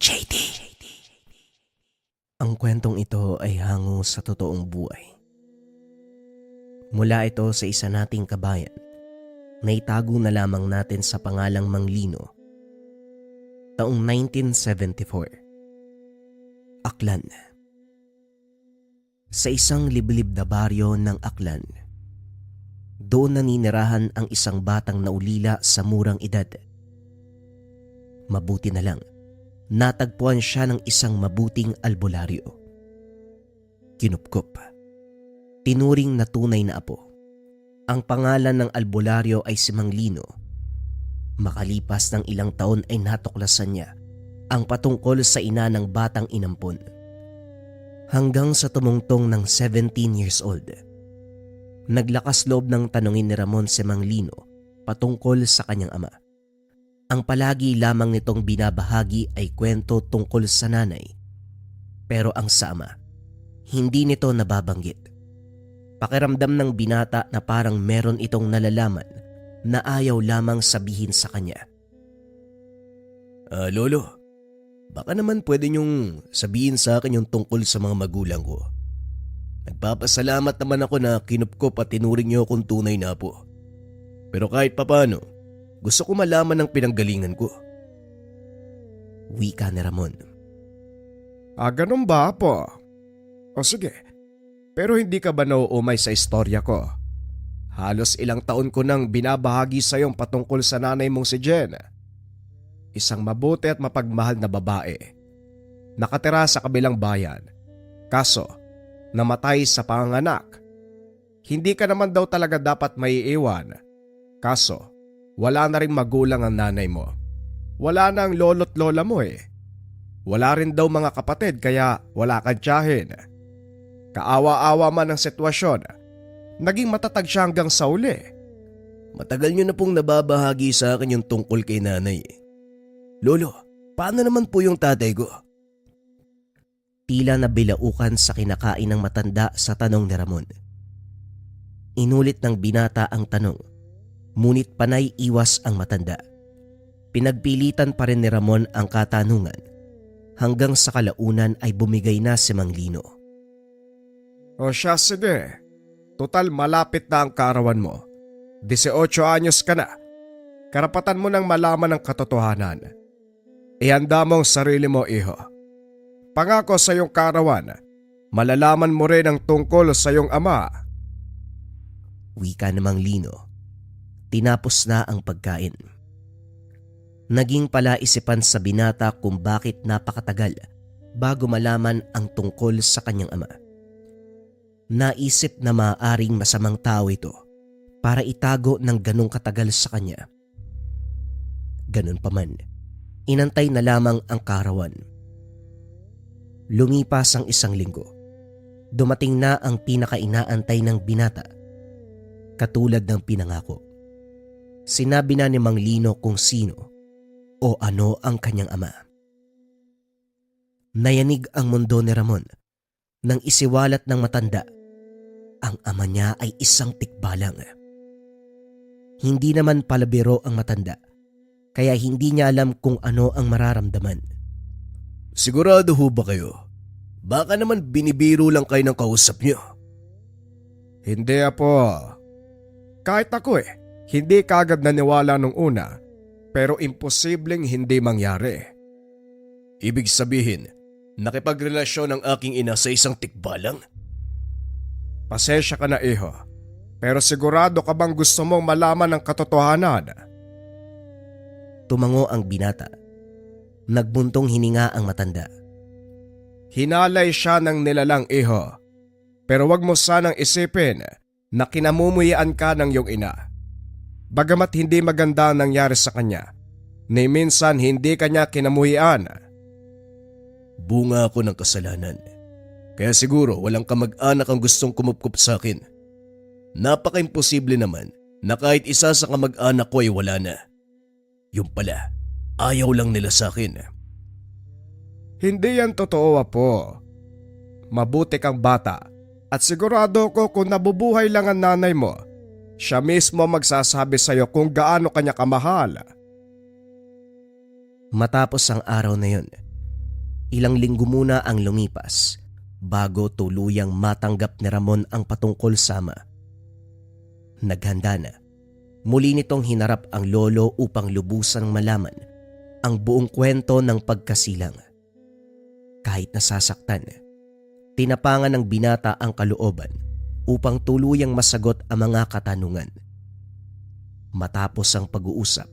JD. Ang kwentong ito ay hango sa totoong buhay. Mula ito sa isa nating kabayan na itago na lamang natin sa pangalang Manglino. Taong 1974. Aklan. Sa isang liblib na baryo ng Aklan, doon naninirahan ang isang batang naulila sa murang edad. Mabuti na lang, natagpuan siya ng isang mabuting albularyo. Kinupkop. Tinuring na tunay na apo. Ang pangalan ng albularyo ay si Manglino. Makalipas ng ilang taon ay natuklasan niya ang patungkol sa ina ng batang inampon. Hanggang sa tumungtong ng 17 years old, naglakas loob ng tanungin ni Ramon si Manglino patungkol sa kanyang ama. Ang palagi lamang nitong binabahagi ay kwento tungkol sa nanay. Pero ang sa ama, hindi nito nababanggit. Pakiramdam ng binata na parang meron itong nalalaman na ayaw lamang sabihin sa kanya. Lolo, baka naman pwede niyong sabihin sa akin yung tungkol sa mga magulang ko. Nagpapasalamat naman ako na kinupkop at tinuring niyo akong tunay na apo. Pero kahit papano, gusto ko malaman ang pinanggalingan ko. Wika ni Ramon. Ganun ba po? O sige, pero hindi ka ba nauumay sa istorya ko? Halos ilang taon ko nang binabahagi sa iyong patungkol sa nanay mong si Jen. Isang mabuti at mapagmahal na babae. Nakatira sa kabilang bayan. Kaso, namatay sa panganganak. Hindi ka naman daw talaga dapat maiiwan. Kaso, wala na ring magulang ang nanay mo. Wala na ang lolo't lola mo eh. Wala rin daw mga kapatid kaya wala kang tiyahin. Kaawa-awa man ang sitwasyon, naging matatag siya hanggang sa uli. Matagal niyo na pong nababahagi sa akin yung tungkol kay nanay. Lolo, paano naman po yung tatay ko? Tila nabilaukan sa kinakain ng matanda sa tanong ni Ramon. Inulit ng binata ang tanong, ngunit panay iwas ang matanda. Pinagpilitan pa rin ni Ramon ang katanungan hanggang sa kalaunan ay bumigay na si Manglino. O siya, sige. Total malapit na ang kaarawan mo. 18 anyos ka na. Karapatan mo nang malaman ang katotohanan. Ihanda mo ang sarili mo, iho. Pangako sa iyong kaarawan, malalaman mo rin ang tungkol sa iyong ama. Wika ni Manglino. Tinapos na ang pagkain. Naging palaisipan sa binata kung bakit napakatagal bago malaman ang tungkol sa kanyang ama. Naisip na maaaring masamang tao ito para itago ng ganong katagal sa kanya. Ganun pa man, inantay na lamang ang kaarawan. Lumipas ang isang linggo. Dumating na ang pinakainaantay ng binata. Katulad ng pinangako. Sinabi na ni Manglino kung sino o ano ang kanyang ama. Nayanig ang mundo ni Ramon nang isiwalat ng matanda. Ang ama niya ay isang tikbalang. Hindi naman palabiro ang matanda, kaya hindi niya alam kung ano ang mararamdaman. Sigurado ho ba kayo? Baka naman binibiro lang kayo ng kausap niyo. Hindi, apo. Kahit ako hindi kagad naniwala nung una, pero imposibleng hindi mangyari. Ibig sabihin, nakipagrelasyon ang aking ina sa isang tikbalang? Pasensya ka na, iho. Pero sigurado ka bang gusto mong malaman ang katotohanan? Tumango ang binata. Nagbuntong hininga ang matanda. Hinalay siya ng nilalang, iho. Pero wag mo sanang isipin na kinamumuhian ka ng iyong ina. Bagamat hindi maganda ang nangyari sa kanya, ni minsan hindi kanya kinamuhian. Bunga ako ng kasalanan. Kaya siguro walang kamag-anak ang gustong kumupkup sa akin. Napaka-imposible naman na kahit isa sa kamag-anak ko ay wala na. Yung pala, ayaw lang nila sa akin. Hindi yan totoo, apo. Mabuti kang bata at sigurado ko kung nabubuhay lang ang nanay mo, siya mismo magsasabi sa iyo kung gaano kanya kamahal. Matapos ang araw na yun, Ilang linggo muna ang lumipas bago tuluyang matanggap ni Ramon ang patungkol sa ama. Naghanda na. Muli nitong hinarap ang lolo upang lubusang malaman ang buong kwento ng pagkasilang. Kahit nasasaktan, tinapangan ng binata ang kalooban upang tuluyang masagot ang mga katanungan. Matapos ang pag-uusap,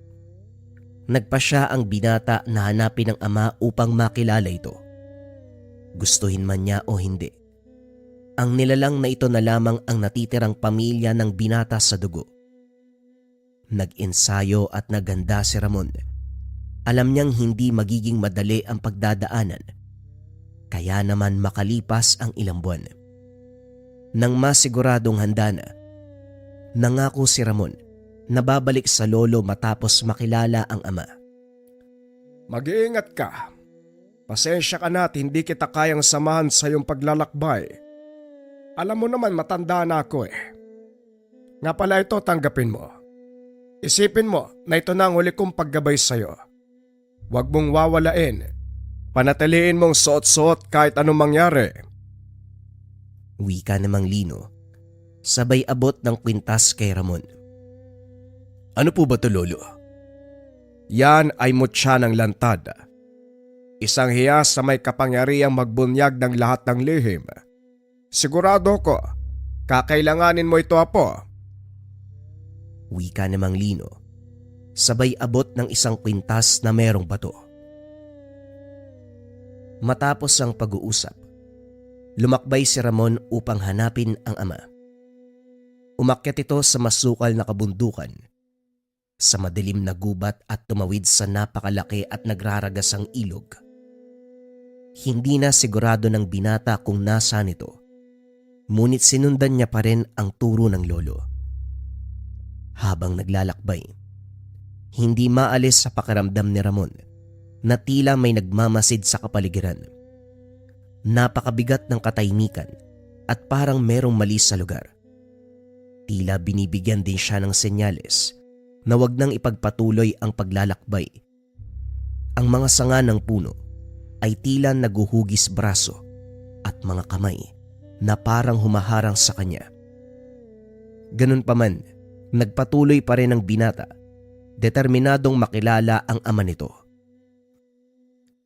nagpa siya ang binata na hanapin ang ama upang makilala ito. Gustuhin man niya o hindi, ang nilalang na ito na lamang ang natitirang pamilya ng binata sa dugo. Nag-ensayo at naganda si Ramon. Alam niyang hindi magiging madali ang pagdadaanan, kaya naman makalipas ang ilang buwan. Nang masiguradong handa na, nangako si Ramon na babalik sa lolo matapos makilala ang ama. Mag-iingat ka. Pasensya ka na at hindi kita kayang samahan sa iyong paglalakbay. Alam mo naman matanda na ako eh. Nga pala ito, tanggapin mo. Isipin mo na ito na ang huli kong paggabay sa'yo. Huwag mong wawalain. Panatiliin mong suot-suot kahit anong mangyari. Wika namang Lino, sabay abot ng kwintas kay Ramon. Ano po ba to, lolo? Yan ay mutya ng lantad. Isang hiyas sa may kapangyarihang magbunyag ng lahat ng lihim. Sigurado ko, kakailanganin mo ito, apo. Wika namang Lino, sabay abot ng isang kwintas na merong bato. Matapos ang pag-uusap, lumakbay si Ramon upang hanapin ang ama. Umakyat ito sa masukal na kabundukan, sa madilim na gubat at tumawid sa napakalaki at nagraragasang ilog. Hindi na sigurado ng binata kung nasaan ito, ngunit sinundan niya pa rin ang turo ng lolo. Habang naglalakbay, hindi maalis sa pakiramdam ni Ramon na tila may nagmamasid sa kapaligiran. Napakabigat ng katahimikan at parang merong mali sa lugar. Tila binibigyan din siya ng senyales na wag nang ipagpatuloy ang paglalakbay. Ang mga sanga ng puno ay tila naguhugis braso at mga kamay na parang humaharang sa kanya. Ganun pa man, nagpatuloy pa rin ang binata, determinadong makilala ang ama nito.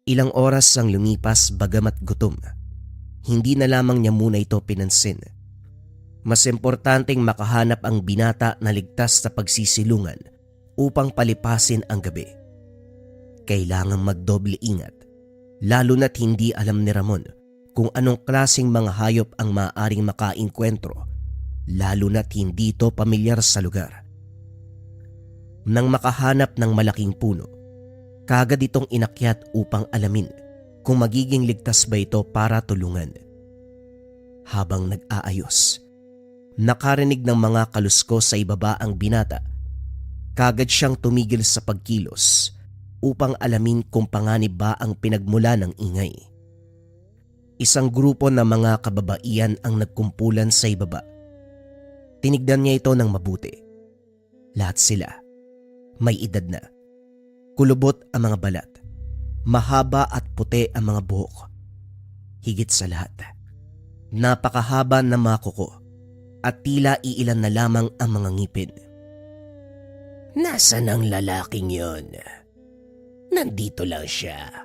Ilang oras ang lumipas bagamat gutom, hindi na lamang niya muna ito pinansin. Mas importanteng makahanap ang binata na ligtas sa pagsisilungan upang palipasin ang gabi. Kailangang magdoble ingat, lalo na't hindi alam ni Ramon kung anong klaseng mga hayop ang maaaring makainkwentro, lalo na't hindi ito pamilyar sa lugar. Nang makahanap ng malaking puno, kaagad itong inakyat upang alamin kung magiging ligtas ba ito para tulungan. Habang nag-aayos, nakarinig ng mga kaluskos sa ibaba ang binata. Kaagad siyang tumigil sa pagkilos upang alamin kung panganib ba ang pinagmula ng ingay. Isang grupo ng mga kababaihan ang nagkumpulan sa ibaba. Tinignan niya ito ng mabuti. Lahat sila may edad na. Kulubot ang mga balat. Mahaba at puti ang mga buhok. Higit sa lahat, napakahaba na mga kuko at tila iilan na lamang ang mga ngipin. Nasaan ang lalaking yon? Nandito lang siya.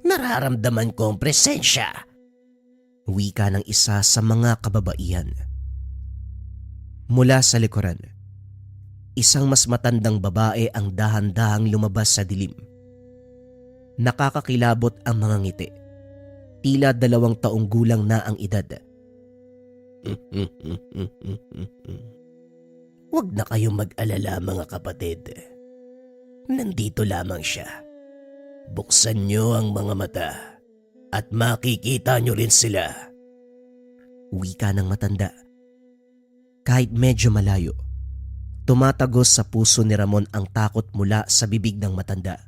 Nararamdaman ko ang presensya. Wika ng isa sa mga kababaihan. Mula sa likuran, isang mas matandang babae ang dahan-dahang lumabas sa dilim. Nakakakilabot ang mga ngiti. Tila 2 taong gulang na ang edad. Huwag na kayong mag-alala mga kapatid. Nandito lamang siya. Buksan niyo ang mga mata at makikita niyo rin sila. Wika ng matanda. Kahit medyo malayo, tumatagos sa puso ni Ramon ang takot mula sa bibig ng matanda.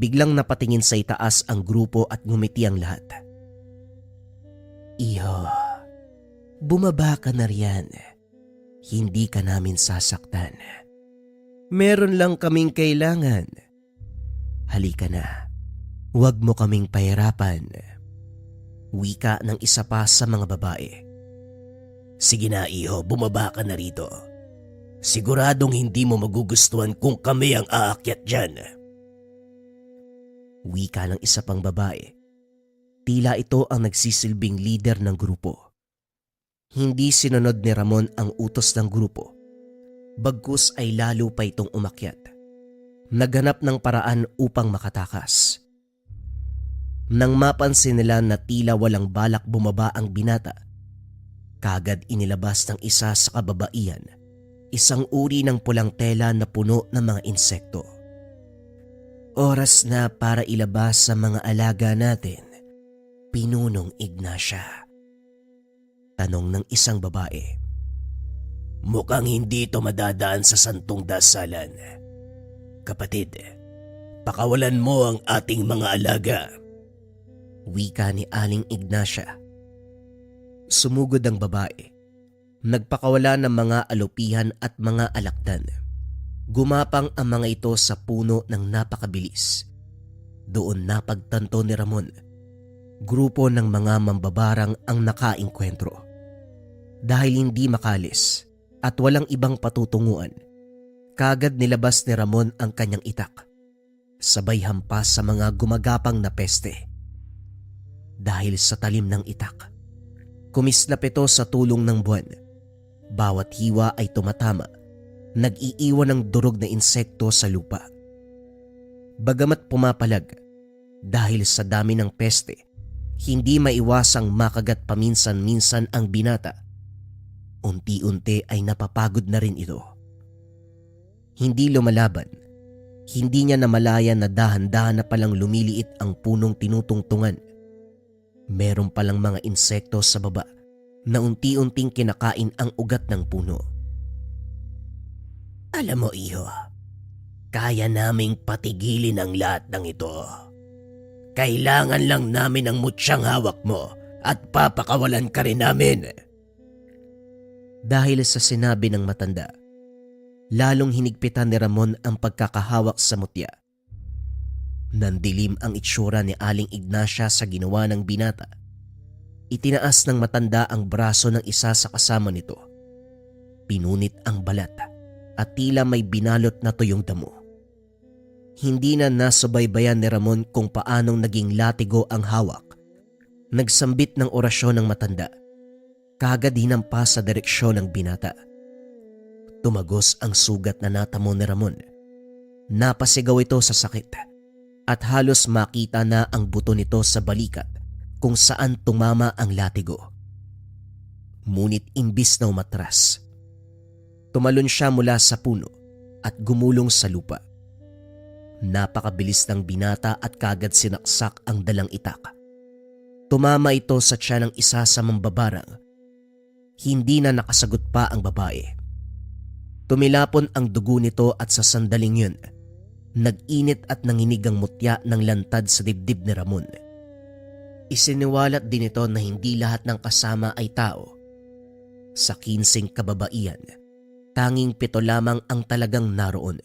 Biglang napatingin sa itaas ang grupo at ngumiti ang lahat. Iho, bumaba ka na riyan. Hindi ka namin sasaktan. Meron lang kaming kailangan. Halika na. Huwag mo kaming pahirapan. Wika ng isa pa sa mga babae. Sige na iho, bumaba ka na rito. Siguradong hindi mo magugustuhan kung kami ang aakyat dyan. Wika ng isa pang babae. Tila ito ang nagsisilbing leader ng grupo. Hindi sinunod ni Ramon ang utos ng grupo. Bagkus ay lalo pa itong umakyat. Naghanap ng paraan upang makatakas. Nang mapansin nila na tila walang balak bumaba ang binata, kagad inilabas ng isa sa kababaihan isang uri ng pulang tela na puno ng mga insekto. Oras na para ilabas sa mga alaga natin, Pinunong Ignacia. Tanong ng isang babae. Mukhang hindi ito madadaan sa santong dasalan. Kapatid, pakawalan mo ang ating mga alaga. Wika ni Aling Ignacia. Sumugod ang babae. Nagpakawala ng mga alupihan at mga alakdan. Gumapang ang mga ito sa puno ng napakabilis. Doon napagtanto ni Ramon. Grupo ng mga mambabarang ang nakaengkwentro. Dahil hindi makalis at walang ibang patutunguan, kagad nilabas ni Ramon ang kanyang itak. Sabay hampas sa mga gumagapang na peste. Dahil sa talim ng itak, kumislap ito sa tulong ng buwan. Bawat hiwa ay tumatama, nag-iiwan ng durog na insekto sa lupa. Bagamat pumapalag, dahil sa dami ng peste, hindi maiwasang makagat paminsan-minsan ang binata. Unti-unti ay napapagod na rin ito. Hindi lumalaban, hindi niya namalayan na dahan-dahan na palang lumiliit ang punong tinutungtungan. Meron palang mga insekto sa baba na unti-unting kinakain ang ugat ng puno. Alam mo iho, kaya naming patigilin ang lahat ng ito. Kailangan lang namin ang mutsyang hawak mo at papakawalan ka rin namin. Dahil sa sinabi ng matanda, lalong hinigpitan ni Ramon ang pagkakahawak sa mutya. Nandilim ang itsura ni Aling Ignacia sa ginawa ng binata. Itinaas ng matanda ang braso ng isa sa kasama nito. Pinunit ang balat at tila may binalot na tuyong damo. Hindi na nasubaybayan ni Ramon kung paanong naging latigo ang hawak. Nagsambit ng orasyon ng matanda. Kagad hinampas sa direksyon ng binata. Tumagos ang sugat na natamo ni Ramon. Napasigaw ito sa sakit at halos makita na ang buto nito sa balikat kung saan tumama ang latigo. Ngunit imbis na umatras, tumalon siya mula sa puno at gumulong sa lupa. Napakabilis ng binata at kagad sinaksak ang dalang itak. Tumama ito sa tiyan ng isa sa mambabarang. Hindi na nakasagot pa ang babae. Tumilapon ang dugo nito at sa sandaling yun, nag-init at nanginig ang mutya ng lantad sa dibdib ni Ramon. Isiniwalat din ito na hindi lahat ng kasama ay tao. Sa 15 kababaihan, tanging 7 lamang ang talagang naroon.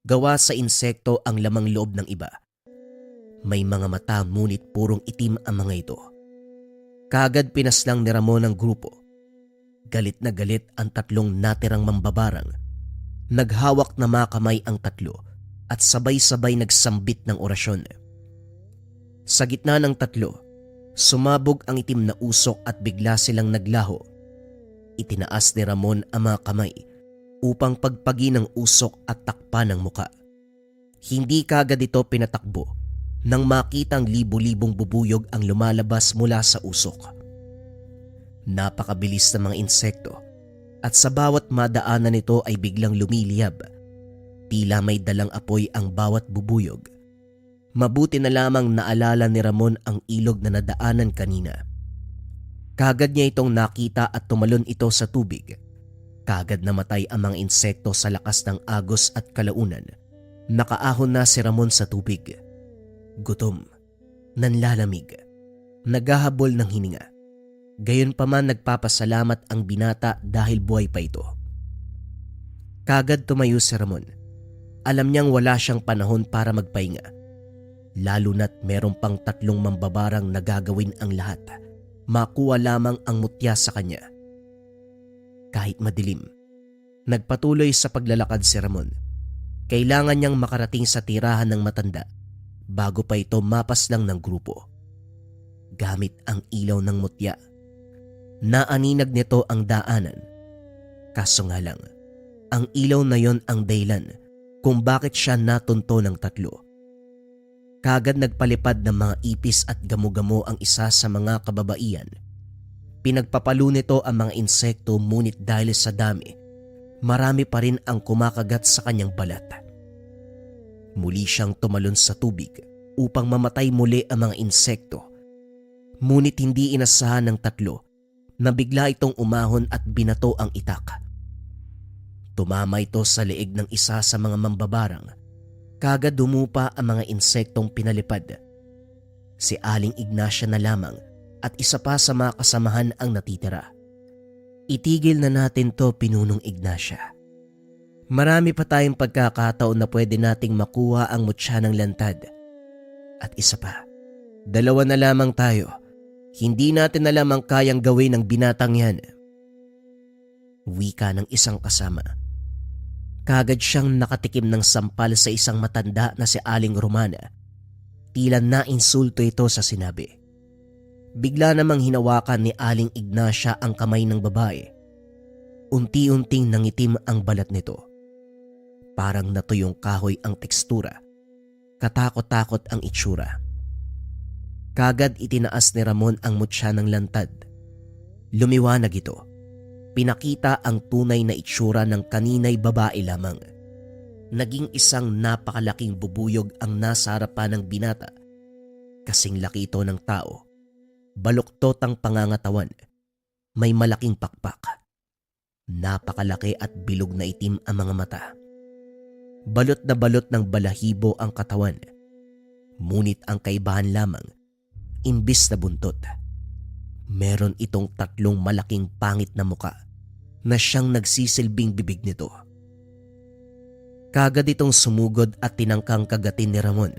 Gawa sa insekto ang lamang loob ng iba. May mga mata ngunit purong itim ang mga ito. Kagad pinaslang ni Ramon ang grupo. Galit na galit ang 3 natirang mambabarang. Naghawak na mga kamay ang 3 at sabay-sabay nagsambit ng orasyon. Sa gitna ng 3, sumabog ang itim na usok at bigla silang naglaho. Itinaas ni Ramon ang mga kamay upang pagpagi ng usok at takpan ng muka. Hindi kagad ito pinatakbo nang makitang libo-libong bubuyog ang lumalabas mula sa usok. Napakabilis ng mga insekto at sa bawat madaanan nito ay biglang lumiliyab. Tila may dalang apoy ang bawat bubuyog. Mabuti na lamang naalala ni Ramon ang ilog na nadaanan kanina. Kagad niya itong nakita at tumalon ito sa tubig. Kagad namatay ang mga insekto sa lakas ng agos at kalaunan. Nakaahon na si Ramon sa tubig. Gutom, nanlalamig, naghahabol ng hininga. Gayunpaman nagpapasalamat ang binata dahil buhay pa ito. Kagad tumayo si Ramon. Alam niyang wala siyang panahon para magpahinga. Lalo na't meron pang 3 mambabarang na gagawin ang lahat. Makuha lamang ang mutya sa kanya. Kahit madilim, nagpatuloy sa paglalakad si Ramon. Kailangan niyang makarating sa tirahan ng matanda bago pa ito mapas lang ng grupo. Gamit ang ilaw ng mutya, naaninag nito ang daanan. Kaso nga lang, ang ilaw na yon ang dahilan kung bakit siya natunto ng 3. Kagad nagpalipad ng mga ipis at gamo-gamo ang isa sa mga kababaihan. Pinagpapalo nito ang mga insekto, ngunit dahil sa dami, marami pa rin ang kumakagat sa kanyang balat. Muli siyang tumalon sa tubig upang mamatay muli ang mga insekto. Ngunit hindi inasahan ng 3 na bigla itong umahon at binato ang itak. Tumama ito sa leeg ng isa sa mga mambabarang. Kagad dumupa ang mga insektong pinalipad. Si Aling Ignacia na lamang at isa pa sa mga kasamahan ang natitira. Itigil na natin to, Pinunong Ignacia. Marami pa tayong pagkakataon na pwede nating makuha ang mutya ng lantad. At isa pa, 2 na lamang tayo. Hindi natin na lamang kayang gawin ng binatang yan. Wika ng isang kasama. Kagad siyang nakatikim ng sampal sa isang matanda na si Aling Romana. Tila nainsulto ito sa sinabi. Bigla namang hinawakan ni Aling Ignacia ang kamay ng babae. Unti-unting nangitim ang balat nito. Parang natuyong kahoy ang tekstura. Katakot-takot ang itsura. Kagad itinaas ni Ramon ang mutya ng lantad. Lumiwanag ito. Pinakita ang tunay na itsura ng kaninay babae lamang. Naging isang napakalaking bubuyog ang nasa harapan ng binata. Kasing laki ito ng tao. Baluktot ang pangangatawan. May malaking pakpak. Napakalaki at bilog na itim ang mga mata. Balot na balot ng balahibo ang katawan. Ngunit ang kaibahan lamang, imbis na buntot, meron itong 3 malaking pangit na muka na siyang nagsisilbing bibig nito. Kagad itong sumugod at tinangkang kagatin ni Ramon,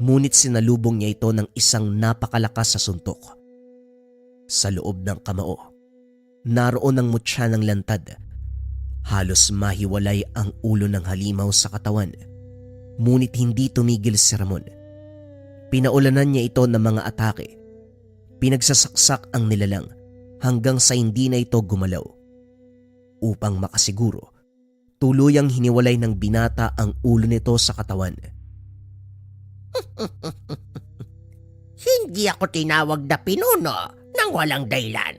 ngunit sinalubong niya ito ng isang napakalakas sa suntok. Sa loob ng kamao, naroon ang mutya ng lantad. Halos mahiwalay ang ulo ng halimaw sa katawan, ngunit hindi tumigil si Ramon. Pinaulanan niya ito ng mga atake. Pinagsasaksak ang nilalang hanggang sa hindi na ito gumalaw. Upang makasiguro, tuluyang hiniwalay ng binata ang ulo nito sa katawan. Hindi ako tinawag na pinuno nang walang dahilan.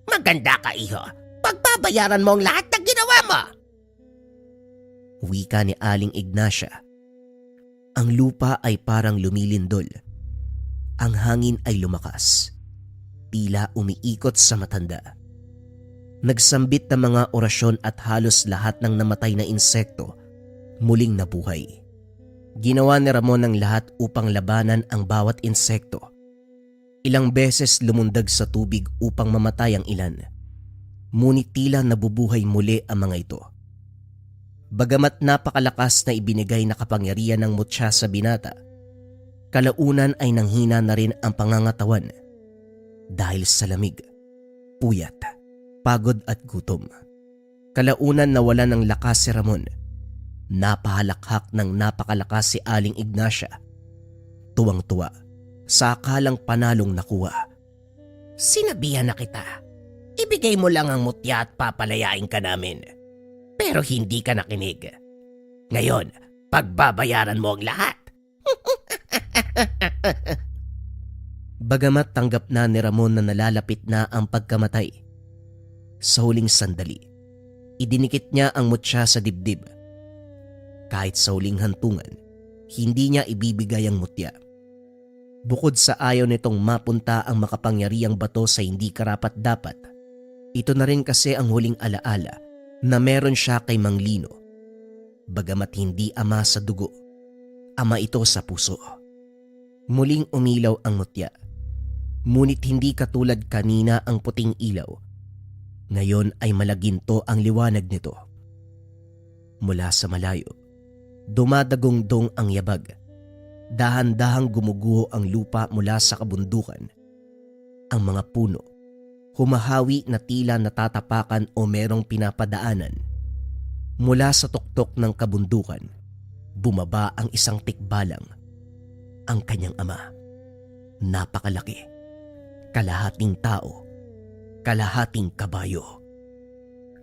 Maganda ka, iho. Pagbabayaran mo ang lahat ng ginawa mo. Wika ni Aling Ignacia. Ang lupa ay parang lumilindol. Ang hangin ay lumakas. Tila umiikot sa matanda. Nagsambit ng mga orasyon at halos lahat ng namatay na insekto muling nabuhay. Ginawa ni Ramon ang lahat upang labanan ang bawat insekto. Ilang beses lumundag sa tubig upang mamatay ang ilan. Ngunit tila nabubuhay muli ang mga ito. Bagamat napakalakas na ibinigay na kapangyarihan ng mutya sa binata, kalaunan ay nanghina na rin ang pangangatawan dahil sa lamig, puyat, pagod at gutom. Kalaunan nawala ng lakas si Ramon. Napahalakhak ng napakalakas si Aling Ignacia. Tuwang-tuwa sa akalang panalong nakuha. Sinabihan na kita. Ibigay mo lang ang mutya at papalayain ka namin. Pero hindi ka nakinig. Ngayon, pagbabayaran mo ang lahat. Bagamat tanggap na ni Ramon na nalalapit na ang pagkamatay, sa huling sandali, idinikit niya ang mutya sa dibdib. Kahit sa huling hantungan, hindi niya ibibigay ang mutya. Bukod sa ayaw nitong mapunta ang makapangyarihang bato sa hindi karapat-dapat, ito na rin kasi ang huling alaala na meron siya kay Mang Lino. Bagamat hindi ama sa dugo, ama ito sa puso. Muling umilaw ang mutya. Ngunit hindi katulad kanina ang puting ilaw. Ngayon ay malaginto ang liwanag nito. Mula sa malayo, dumadagong-dong ang yabag. Dahan-dahang gumuguho ang lupa mula sa kabundukan. Ang mga puno, humahawi na tila natatapakan o merong pinapadaanan. Mula sa tuktok ng kabundukan, bumaba ang isang tikbalang. Ang kanyang ama. Napakalaki. Kalahating tao. Kalahating kabayo.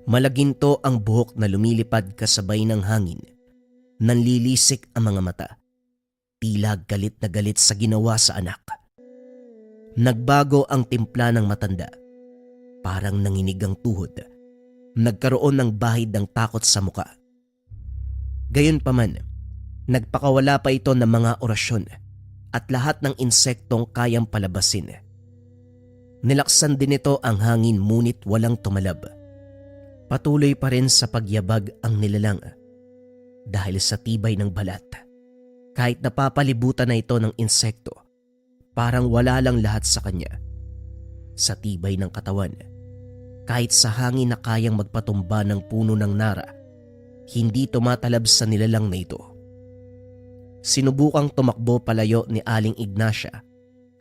Malaginto ang buhok na lumilipad kasabay ng hangin. Nanlilisik ang mga mata. Tila galit na galit sa ginawa sa anak. Nagbago ang timpla ng matanda. Parang nanginig ang tuhod. Nagkaroon ng bahid ng takot sa muka. Gayunpaman, nagpakawala pa ito ng mga orasyon at lahat ng insektong kayang palabasin. Nilaksan din ito ang hangin ngunit walang tumalab. Patuloy pa rin sa pagyabag ang nilalang dahil sa tibay ng balat. Kahit napapalibutan na ito ng insekto, parang wala lang lahat sa kanya. Sa tibay ng katawan, kahit sa hangin na kayang magpatumba ng puno ng nara, hindi tumatalab sa nilalang na ito. Sinubukang tumakbo palayo ni Aling Ignacia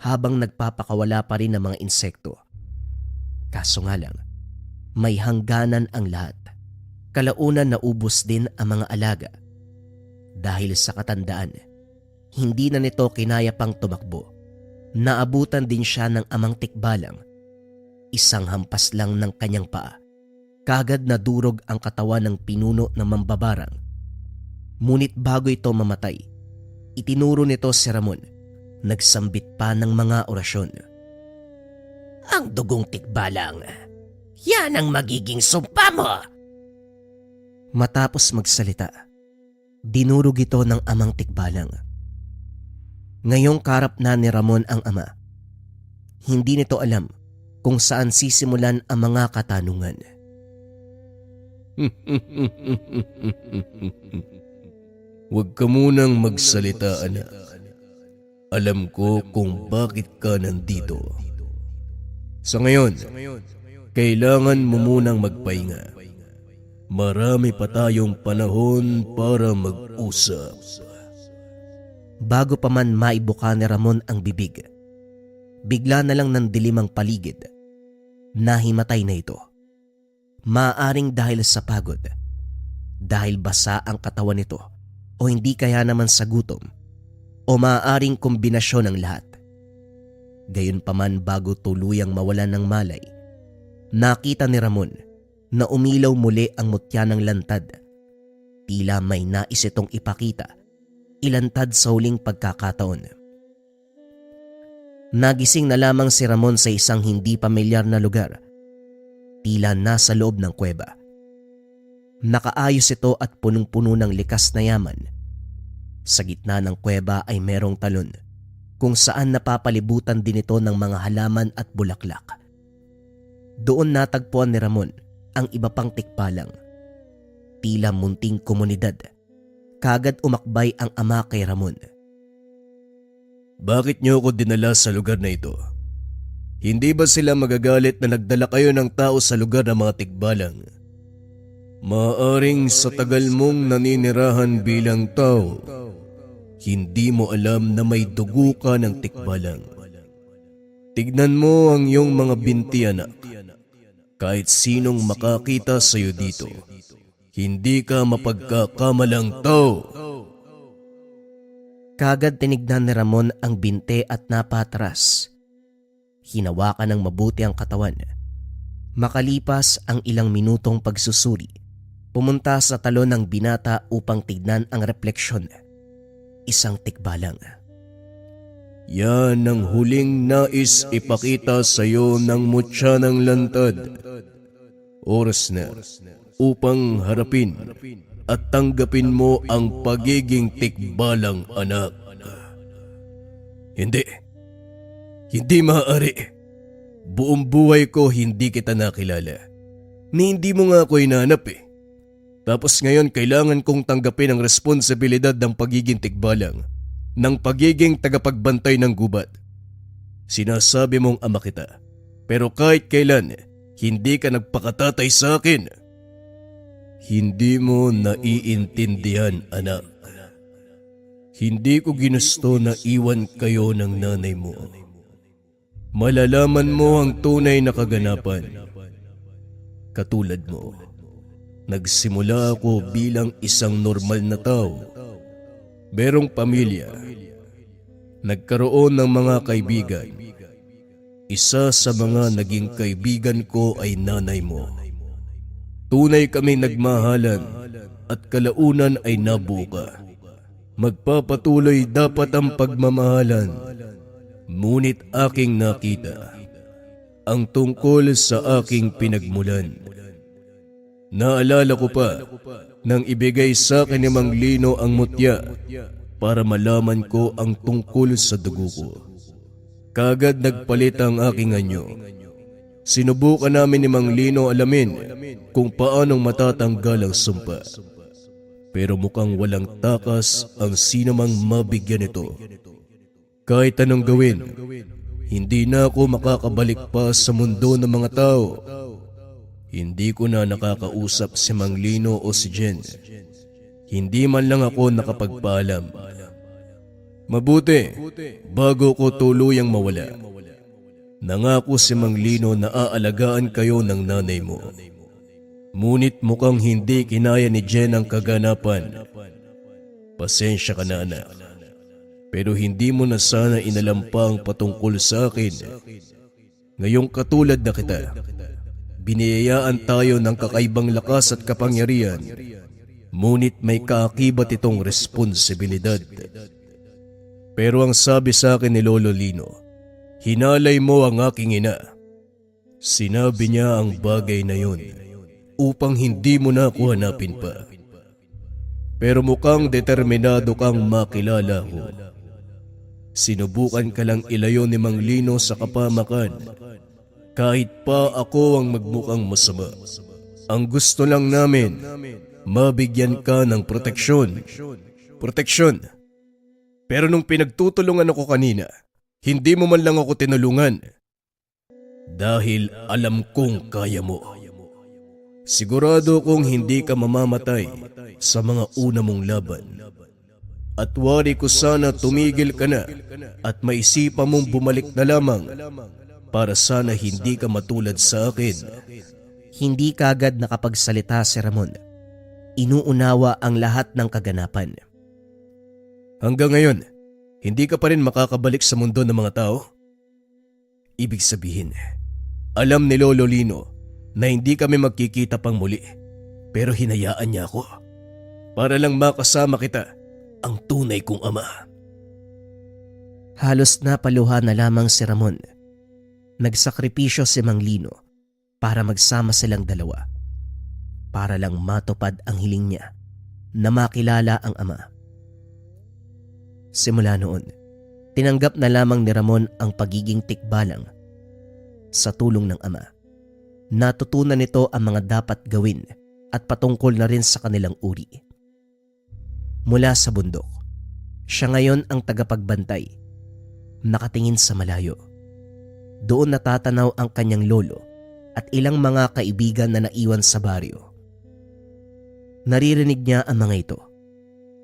habang nagpapakawala pa rin ng mga insekto. Kaso nga lang, may hangganan ang lahat. Kalaunan naubos din ang mga alaga. Dahil sa katandaan, hindi na nito kinaya pang tumakbo. Naabutan din siya ng amang tikbalang. Isang hampas lang ng kanyang paa. Kagad nadurog ang katawan ng pinuno ng mambabarang. Ngunit bago ito mamatay, itinuro nito si Ramon. Nagsambit pa ng mga orasyon. Ang dugong tikbalang, yan ang magiging sumpa mo! Matapos magsalita, dinurog ito ng amang tikbalang. Ngayong karap na ni Ramon ang ama. Hindi nito alam kung saan sisimulan ang mga katanungan. Huwag ka munang magsalita, anak. Alam ko kung bakit ka nandito. Sa ngayon, kailangan mo munang magpahinga. Marami pa tayong panahon para mag-usap. Bago pa man maibuka ni Ramon ang bibig, bigla na lang nandilim ang paligid. Nahimatay na ito. Maaaring dahil sa pagod, dahil basa ang katawan nito, o hindi kaya naman sa gutom, o maaaring kombinasyon ng lahat. Gayunpaman bago tuluyang mawalan ng malay, nakita ni Ramon na umilaw muli ang mutya ng lantad. Tila may nais itong ipakita, ilantad sa huling pagkakataon. Nagising na lamang si Ramon sa isang hindi pamilyar na lugar. Tila nasa loob ng kuweba. Nakaayos ito at punong-puno ng likas na yaman. Sa gitna ng kuweba ay merong talon kung saan napapalibutan din ito ng mga halaman at bulaklak. Doon natagpuan ni Ramon ang iba pang tikbalang. Tila munting komunidad. Kagad umakbay ang ama kay Ramon. Bakit niyo ako dinala sa lugar na ito? Hindi ba sila magagalit na nagdala kayo ng tao sa lugar ng mga tikbalang? Maaring sa tagal mong naninirahan bilang tao, hindi mo alam na may dugo ka ng tikbalang. Tignan mo ang iyong mga binti, anak. Kahit sinong makakita sa iyo dito, hindi ka mapagkakamalang tao. Kagad tinignan ni Ramon ang binte at napatras. Hinawakan ng mabuti ang katawan. Makalipas ang ilang minutong pagsusuri, pumunta sa talon ng binata upang tignan ang refleksyon. Isang tikbalang. Yan ang huling nais ipakita sa iyo ng mutya ng lantad. Oras na upang harapin at tanggapin mo ang pagiging tikbalang, anak. Hindi maaari. Buong buhay ko hindi kita nakilala. Ni hindi mo nga ako hinanap eh. Tapos ngayon kailangan kong tanggapin ang responsibilidad ng pagiging tikbalang, ng pagiging tagapagbantay ng gubat. Sinasabi mong ama kita, pero kahit kailan, hindi ka nagpakatatay sa akin. Hindi mo naiintindihan, anak. Hindi ko ginusto na iwan kayo ng nanay mo. Malalaman mo ang tunay na kaganapan. Katulad mo, nagsimula ako bilang isang normal na tao. Merong pamilya. Nagkaroon ng mga kaibigan. Isa sa mga naging kaibigan ko ay nanay mo. Tunay kami nagmahalan at kalaunan ay nabuka. Magpapatuloy dapat ang pagmamahalan. Ngunit aking nakita ang tungkol sa aking pinagmulan. Naalala ko pa nang ibigay sa akin ni Mang Lino ang mutya para malaman ko ang tungkol sa dugo ko. Kagad nagpalit ang aking anyo. Sinubukan namin ni Mang Lino alamin kung paanong matatanggal ang sumpa. Pero mukhang walang takas ang sinamang mabigyan nito. Kahit anong gawin, hindi na ako makakabalik pa sa mundo ng mga tao. Hindi ko na nakakausap si Mang Lino o si Jen. Hindi man lang ako nakapagpaalam. Mabuti, bago ko tuluyang mawala. Nangako si Mang Lino na aalagaan kayo ng nanay mo. Ngunit mukhang hindi kinaya ni Jen ang kaganapan. Pasensya ka na, anak. Pero hindi mo na sana inalam pa ang patungkol sa akin. Ngayong katulad na kita, biniyayaan tayo ng kakaibang lakas at kapangyarihan. Ngunit may kaakibat itong responsibilidad. Pero ang sabi sa akin ni Lolo Lino, hinalay mo ang aking ina. Sinabi niya ang bagay na yun upang hindi mo na ako hanapin pa. Pero mukhang determinado kang makilala ko. Sinubukan ka lang ilayo ni Mang Lino sa kapamakan. Kahit pa ako ang magmukhang masama. Ang gusto lang namin, mabigyan ka ng proteksyon. Proteksyon. Pero nung pinagtutulungan ako kanina, hindi mo man lang ako tinulungan. Dahil alam kong kaya mo. Sigurado kong hindi ka mamamatay sa mga una mong laban. At wari ko sana tumigil ka na at maisipan mong bumalik na lamang para sana hindi ka matulad sa akin. Hindi kagad nakapagsalita si Ramon. Inuunawa ang lahat ng kaganapan. Hanggang ngayon, hindi ka pa rin makakabalik sa mundo ng mga tao? Ibig sabihin, alam ni Lolo Lino na hindi kami magkikita pang muli, pero hinayaan niya ako para lang makasama kita, ang tunay kong ama. Halos napaluha na lamang si Ramon. Nagsakripisyo si Mang Lino para magsama silang dalawa, para lang matupad ang hiling niya na makilala ang ama. Simula noon, tinanggap na lamang ni Ramon ang pagiging tikbalang. Sa tulong ng ama, natutunan nito ang mga dapat gawin at patungkol na rin sa kanilang uri. Mula sa bundok, siya ngayon ang tagapagbantay, nakatingin sa malayo. Doon natatanaw ang kanyang lolo at ilang mga kaibigan na naiwan sa baryo. Naririnig niya ang mga ito,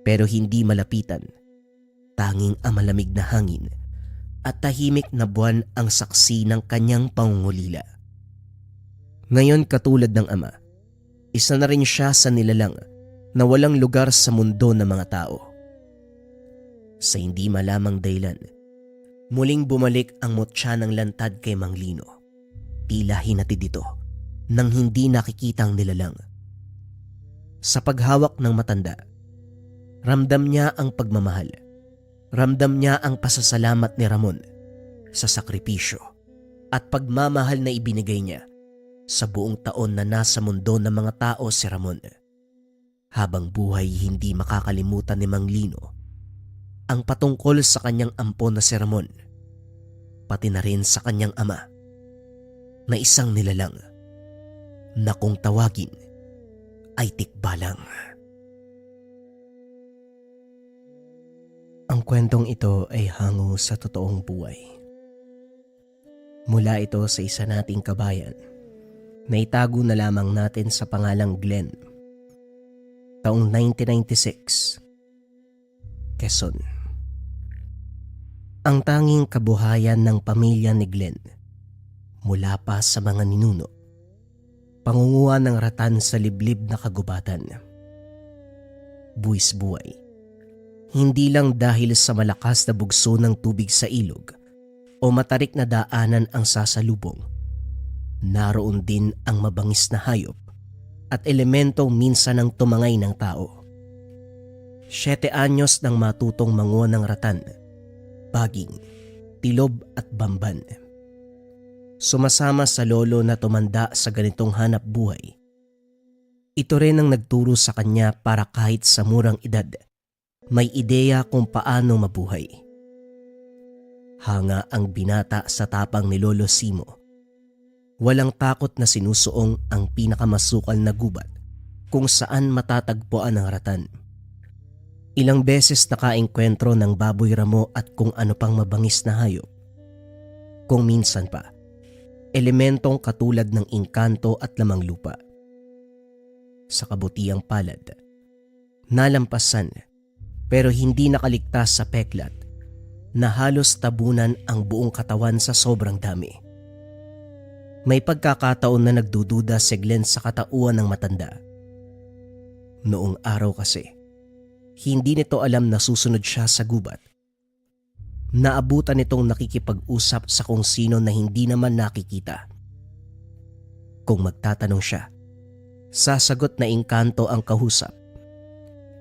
pero hindi malapitan. Tanging ang malamig na hangin at tahimik na buwan ang saksi ng kanyang pangungulila. Ngayon katulad ng ama, isa na rin siya sa nilalang na walang lugar sa mundo ng mga tao. Sa hindi malamang dahilan, muling bumalik ang mutya ng lantad kay Mang Lino. Tila hinatid ito nang hindi nakikitang nilalang. Sa paghawak ng matanda, ramdam niya ang pagmamahal. Ramdam niya ang pasasalamat ni Ramon sa sakripisyo at pagmamahal na ibinigay niya sa buong taon na nasa mundo ng mga tao si Ramon. Habang buhay hindi makakalimutan ni Mang Lino ang patungkol sa kanyang ampon na si Ramon, pati na rin sa kanyang ama na isang nilalang na kung tawagin ay tikbalang. Ang kwentong ito ay hango sa totoong buhay. Mula ito sa isa nating kabayan na itago na lamang natin sa pangalang Glenn. Taong 1996, Quezon. Ang tanging kabuhayan ng pamilya ni Glenn mula pa sa mga ninuno, pangunguha ng ratan sa liblib na kagubatan. Buwis buhay, hindi lang dahil sa malakas na bugso ng tubig sa ilog o matarik na daanan ang sasalubong. Naroon din ang mabangis na hayop at elementong minsan ang tumangay ng tao. 7 anyos nang matutong manguha ng ratan, baging, tilob at bamban. Sumasama sa lolo na tumanda sa ganitong hanap buhay. Ito rin ang nagturo sa kanya para kahit sa murang edad, may ideya kung paano mabuhay. Hanga ang binata sa tapang ni Lolo Simo. Walang takot na sinusuong ang pinakamasukal na gubat kung saan matatagpuan ang ratan. Ilang beses nakaengkwentro ng baboy ramo at kung ano pang mabangis na hayop. Kung minsan pa, elementong katulad ng engkanto at lamang lupa. Sa kabutiang palad, nalampasan pero hindi nakaligtas sa peklat na halos tabunan ang buong katawan sa sobrang dami. May pagkakataon na nagdududa si Glenn sa katauhan ng matanda. Noong araw kasi, hindi nito alam na susunod siya sa gubat. Naabutan nitong nakikipag-usap sa kung sino na hindi naman nakikita. Kung magtatanong siya, sasagot na engkanto ang kahusap.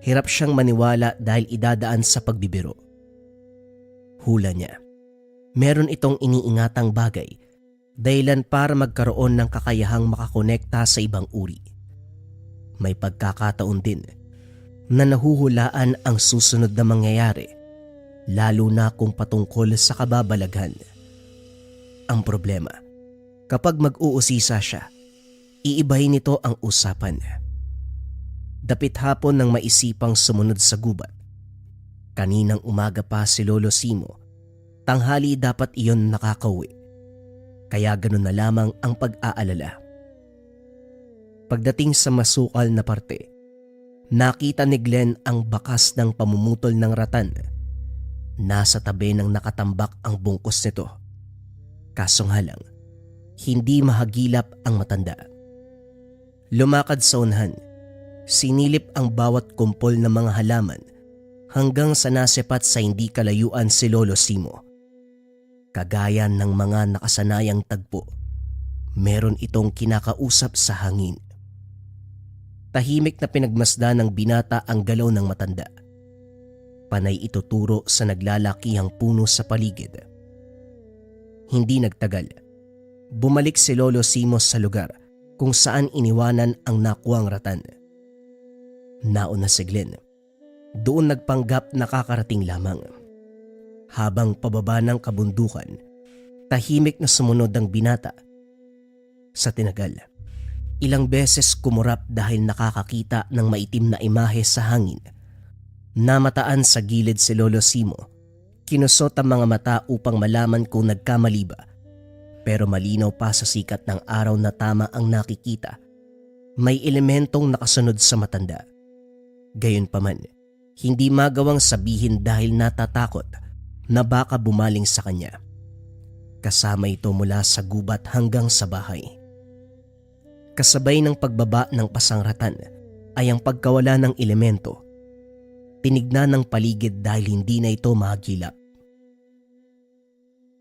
Hirap siyang maniwala dahil idadaan sa pagbibiro. Hula niya, meron itong iniingatang bagay dahilan para magkaroon ng kakayahang makakonekta sa ibang uri. May pagkakataon din na nahuhulaan ang susunod na mangyayari, lalo na kung patungkol sa kababalaghan. Ang problema, kapag mag-uusisa siya, iibahin nito ang usapan. Dapit hapon nang maisipang sumunod sa gubat. Kaninang umaga pa si Lolo Simo, tanghali dapat iyon nakakauwi. Kaya ganun na lamang ang pag-aalala. Pagdating sa masukal na parte, nakita ni Glenn ang bakas ng pamumutol ng ratan. Nasa tabi ng nakatambak ang bungkos nito. Kaso nga lang, hindi mahagilap ang matanda. Lumakad sa unahan, sinilip ang bawat kumpol ng mga halaman hanggang sa nasepat sa hindi kalayuan si Lolo Simo. Kagaya ng mga nakasanayang tagpo, meron itong kinakausap sa hangin. Tahimik na pinagmasdan ng binata ang galaw ng matanda. Panay ituturo sa naglalakihang puno sa paligid. Hindi nagtagal, bumalik si Lolo Simo sa lugar kung saan iniwanan ang nakuwang ratan. Nauna si Glenn. Doon nagpanggap na kakarating lamang. Habang pababa ng kabundukan, tahimik na sumunod ang binata. Sa tinagal, ilang beses kumurap dahil nakakakita ng maitim na imahe sa hangin. Namataan sa gilid si Lolo Simo. Kinusot ang mga mata upang malaman kung nagkamali ba. Pero malinaw pa sa sikat ng araw na tama ang nakikita. May elementong nakasunod sa matanda. Gayunpaman, hindi magawang sabihin dahil natatakot na baka bumaling sa kanya. Kasama ito mula sa gubat hanggang sa bahay. Kasabay ng pagbaba ng pasangratan ay ang pagkawala ng elemento. Tinignan ng paligid dahil hindi na ito mahagilap.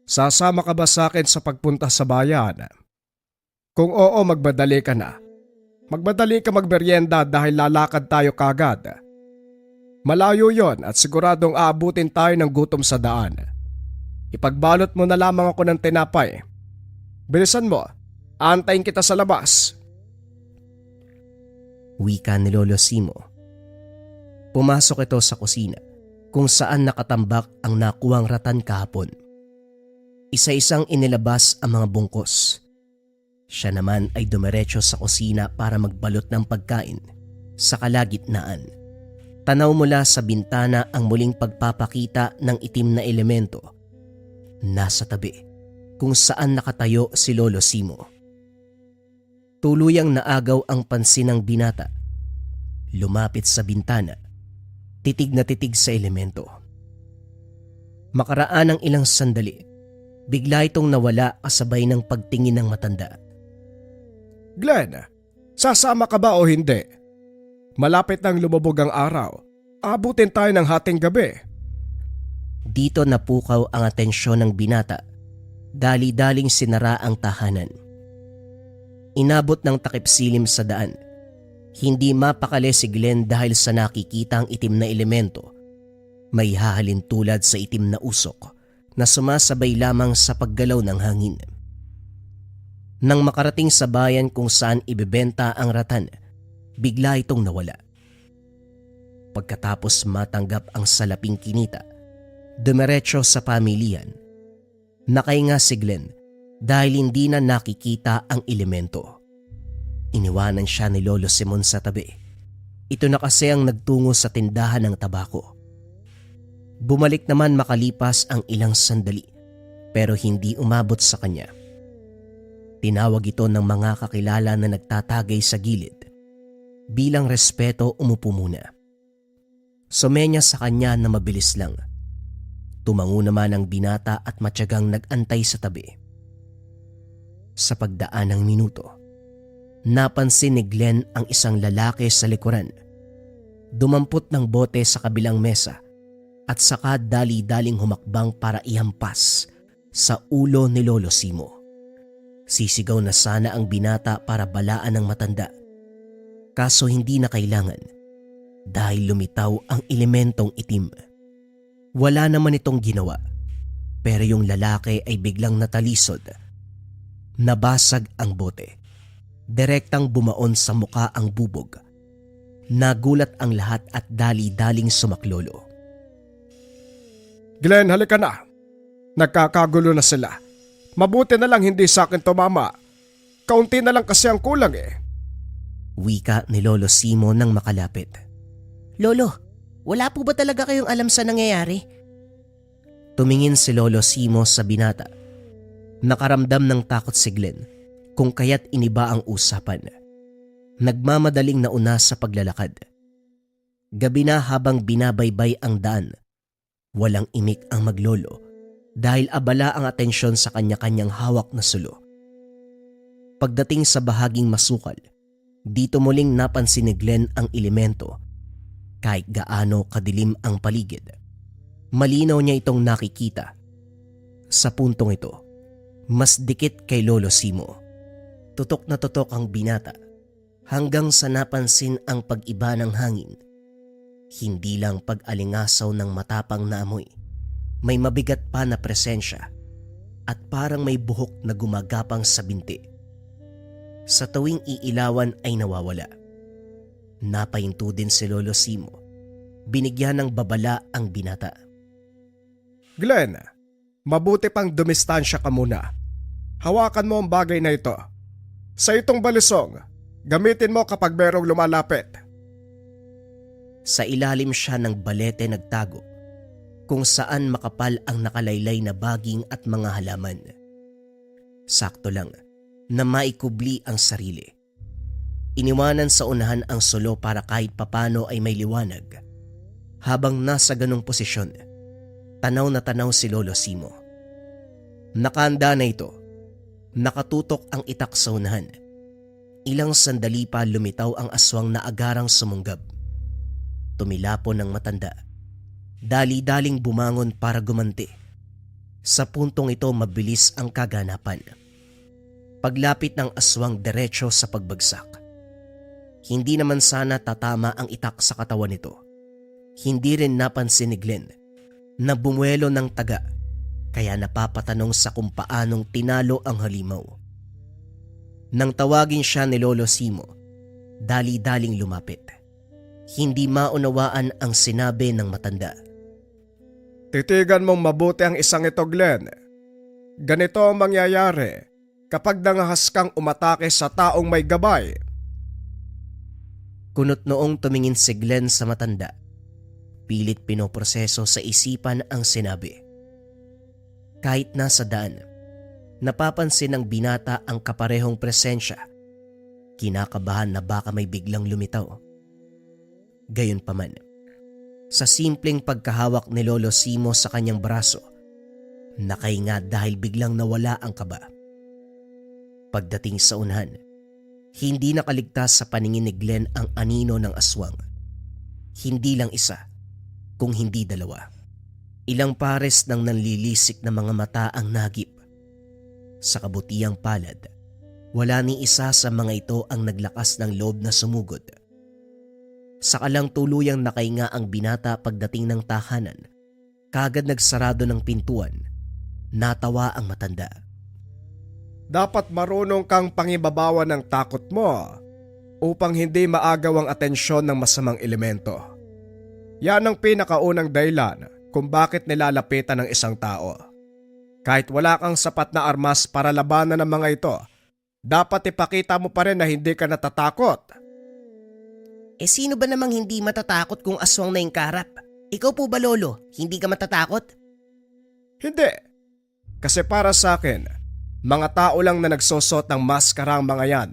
Sasama ka ba sa akin sa pagpunta sa bayan? Kung oo, magmadali ka na. Magmadali ka magberyenda dahil lalakad tayo kagad. Malayo yon at siguradong aabutin tayo ng gutom sa daan. Ipagbalot mo na lamang ako ng tinapay. Bilisan mo, aantayin kita sa labas. Wika ni Lolo Simo. Pumasok ito sa kusina kung saan nakatambak ang nakuwang ratan kahapon. Isa-isang inilabas ang mga bungkos. Siya naman ay dumiretso sa kusina para magbalot ng pagkain sa kalagitnaan. Tanaw mula sa bintana ang muling pagpapakita ng itim na elemento. Nasa tabi kung saan nakatayo si Lolo Simo. Tuluyang naagaw ang pansin ng binata. Lumapit sa bintana. titig na titig sa elemento. Makaraan ng ilang sandali, bigla itong nawala kasabay ng pagtingin ng matanda. Glenn, sasama ka ba o hindi? Malapit nang lumubog ang araw. Abutin tayo ng hating gabi. Dito napukaw ang atensyon ng binata. Dali-daling sinara ang tahanan. Inabot ng takip silim sa daan. Hindi mapakali si Glenn dahil sa nakikitang itim na elemento. May hahalin tulad sa itim na usok na sumasabay lamang sa paggalaw ng hangin. Nang makarating sa bayan kung saan ibebenta ang ratan, bigla itong nawala. Pagkatapos matanggap ang salaping kinita, dumiretso sa pamilihan. Nakahinga si Glenn dahil hindi na nakikita ang elemento. Iniwanan siya ni Lolo Simon sa tabi. Ito na kasi ang nagtungo sa tindahan ng tabako. Bumalik naman makalipas ang ilang sandali pero hindi umabot sa kanya. Tinawag ito ng mga kakilala na nagtatagay sa gilid. Bilang respeto umupo muna. Sumenya sa kanya na mabilis lang. Tumango naman ang binata at matyagang nag-antay sa tabi. Sa pagdaan ng minuto, napansin ni Glenn ang isang lalaki sa likuran. Dumampot ng bote sa kabilang mesa at saka dali-daling humakbang para ihampas sa ulo ni Lolo Simo. Sisigaw na sana ang binata para balaan ng matanda. Kaso hindi na kailangan dahil lumitaw ang elementong itim. Wala naman itong ginawa pero yung lalaki ay biglang natalisod. Nabasag ang bote. Direktang bumaon sa muka ang bubog. Nagulat ang lahat at dali-daling sumaklolo. Glenn, halika na. Nagkakagulo na sila. Mabuti na lang hindi sa akin tumama. Kaunti na lang kasi ang kulang eh. Wika ni Lolo Simo nang makalapit. Lolo, wala po ba talaga kayong alam sa nangyayari? Tumingin si Lolo Simo sa binata. Nakaramdam ng takot si Glenn kung kaya't iniba ang usapan. Nagmamadaling nauna sa paglalakad. Gabi na habang binabaybay ang daan. Walang imik ang maglolo dahil abala ang atensyon sa kanya-kanyang hawak na sulo. Pagdating sa bahaging masukal, dito muling napansin ni Glenn ang elemento. Kahit gaano kadilim ang paligid, malinaw niya itong nakikita. Sa puntong ito, mas dikit kay Lolo Simo. Tutok na tutok ang binata hanggang sa napansin ang pag-iba ng hangin. Hindi lang pag-alingasaw ng matapang na amoy, may mabigat pa na presensya at parang may buhok na gumagapang sa binti. Sa tuwing iilawan ay nawawala. Napahinto din si Lolo Simo. Binigyan ng babala ang binata. Glenn, mabuti pang dumistansya ka muna. Hawakan mo ang bagay na ito. Sa itong balisong, gamitin mo kapag merong lumalapit. Sa ilalim siya ng balete nagtago, kung saan makapal ang nakalaylay na baging at mga halaman. Sakto lang na maikubli ang sarili. Iniwanan sa unahan ang sulo para kahit papano ay may liwanag. Habang nasa ganong posisyon, tanaw na tanaw si Lolo Simo. Nakahanda na ito. Nakatutok ang itak sa unahan. Ilang sandali pa lumitaw ang aswang na agarang sumunggab. Tumilapon ng matanda. Dali-daling bumangon para gumanti. Sa puntong ito mabilis ang kaganapan. Paglapit ng aswang diretso sa pagbagsak. Hindi naman sana tatama ang itak sa katawan nito. Hindi rin napansin ni Glenn na bumuelo ng taga kaya napapatanong sa kung paanong tinalo ang halimaw. Nang tawagin siya ni Lolo Simo, dali-daling lumapit. Hindi maunawaan ang sinabi ng matanda. Titigan mong mabuti ang isang ito, Glenn. Ganito ang mangyayari kapag nangahas kang umatake sa taong may gabay. Kunot noong tumingin si Glenn sa matanda. Pilit pinoproseso sa isipan ang sinabi. Kahit nasa daan, napapansin ng binata ang kaparehong presensya. Kinakabahan na baka may biglang lumitaw. Gayunpaman, Sa simpleng pagkahawak ni Lolo Simo sa kanyang braso, nakainga dahil biglang nawala ang kaba. Pagdating sa unahan, hindi nakaligtas sa paningin ni Glenn ang anino ng aswang. Hindi lang isa, kung hindi dalawa. Ilang pares ng nanlilisik na mga mata ang nagip. Sa kabutihang palad, wala ni isa sa mga ito ang naglakas ng loob na sumugod. Sakalang tuluyang nakainga ang binata pagdating ng tahanan, kagad nagsarado ng pintuan. Natawa ang matanda. Dapat marunong kang pangibabawan ng takot mo upang hindi maagaw ang atensyon ng masamang elemento. Yan ang pinakaunang dahilan kung bakit nilalapitan ng isang tao. Kahit wala kang sapat na armas para labanan ng mga ito, dapat ipakita mo pa rin na hindi ka natatakot. Sino ba namang hindi matatakot kung aswang na yung karap? Ikaw po ba, Lolo? Hindi ka matatakot? Hindi. Kasi para sa akin, mga tao lang na nagsusot ng maskarang mga yan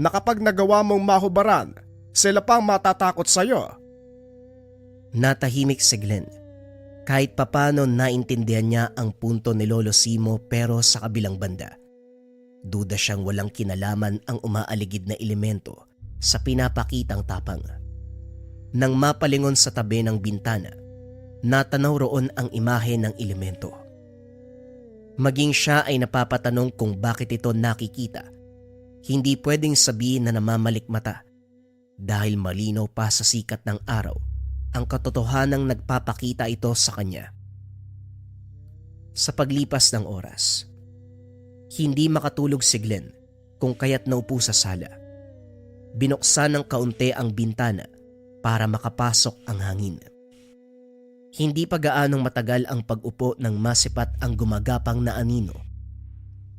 na kapag nagawa mong mahubaran, sila pang matatakot sa'yo. Natahimik si Glenn. Kahit papano naintindihan niya ang punto ni Lolo Simo, pero sa kabilang banda, duda siyang walang kinalaman ang umaaligid na elemento sa pinapakitang tapang. Nang mapalingon sa tabi ng bintana, natanaw roon ang imahe ng elemento. Maging siya ay napapatanong kung bakit ito nakikita. Hindi pwedeng sabihin na namamalikmata dahil malinaw pa sa sikat ng araw ang katotohanang nagpapakita ito sa kanya. Sa paglipas ng oras, hindi makatulog si Glenn kung kaya't naupo sa sala. Binuksan ng kaunti ang bintana para makapasok ang hangin. Hindi pa gaanong matagal ang pag-upo ng masipat ang gumagapang na anino.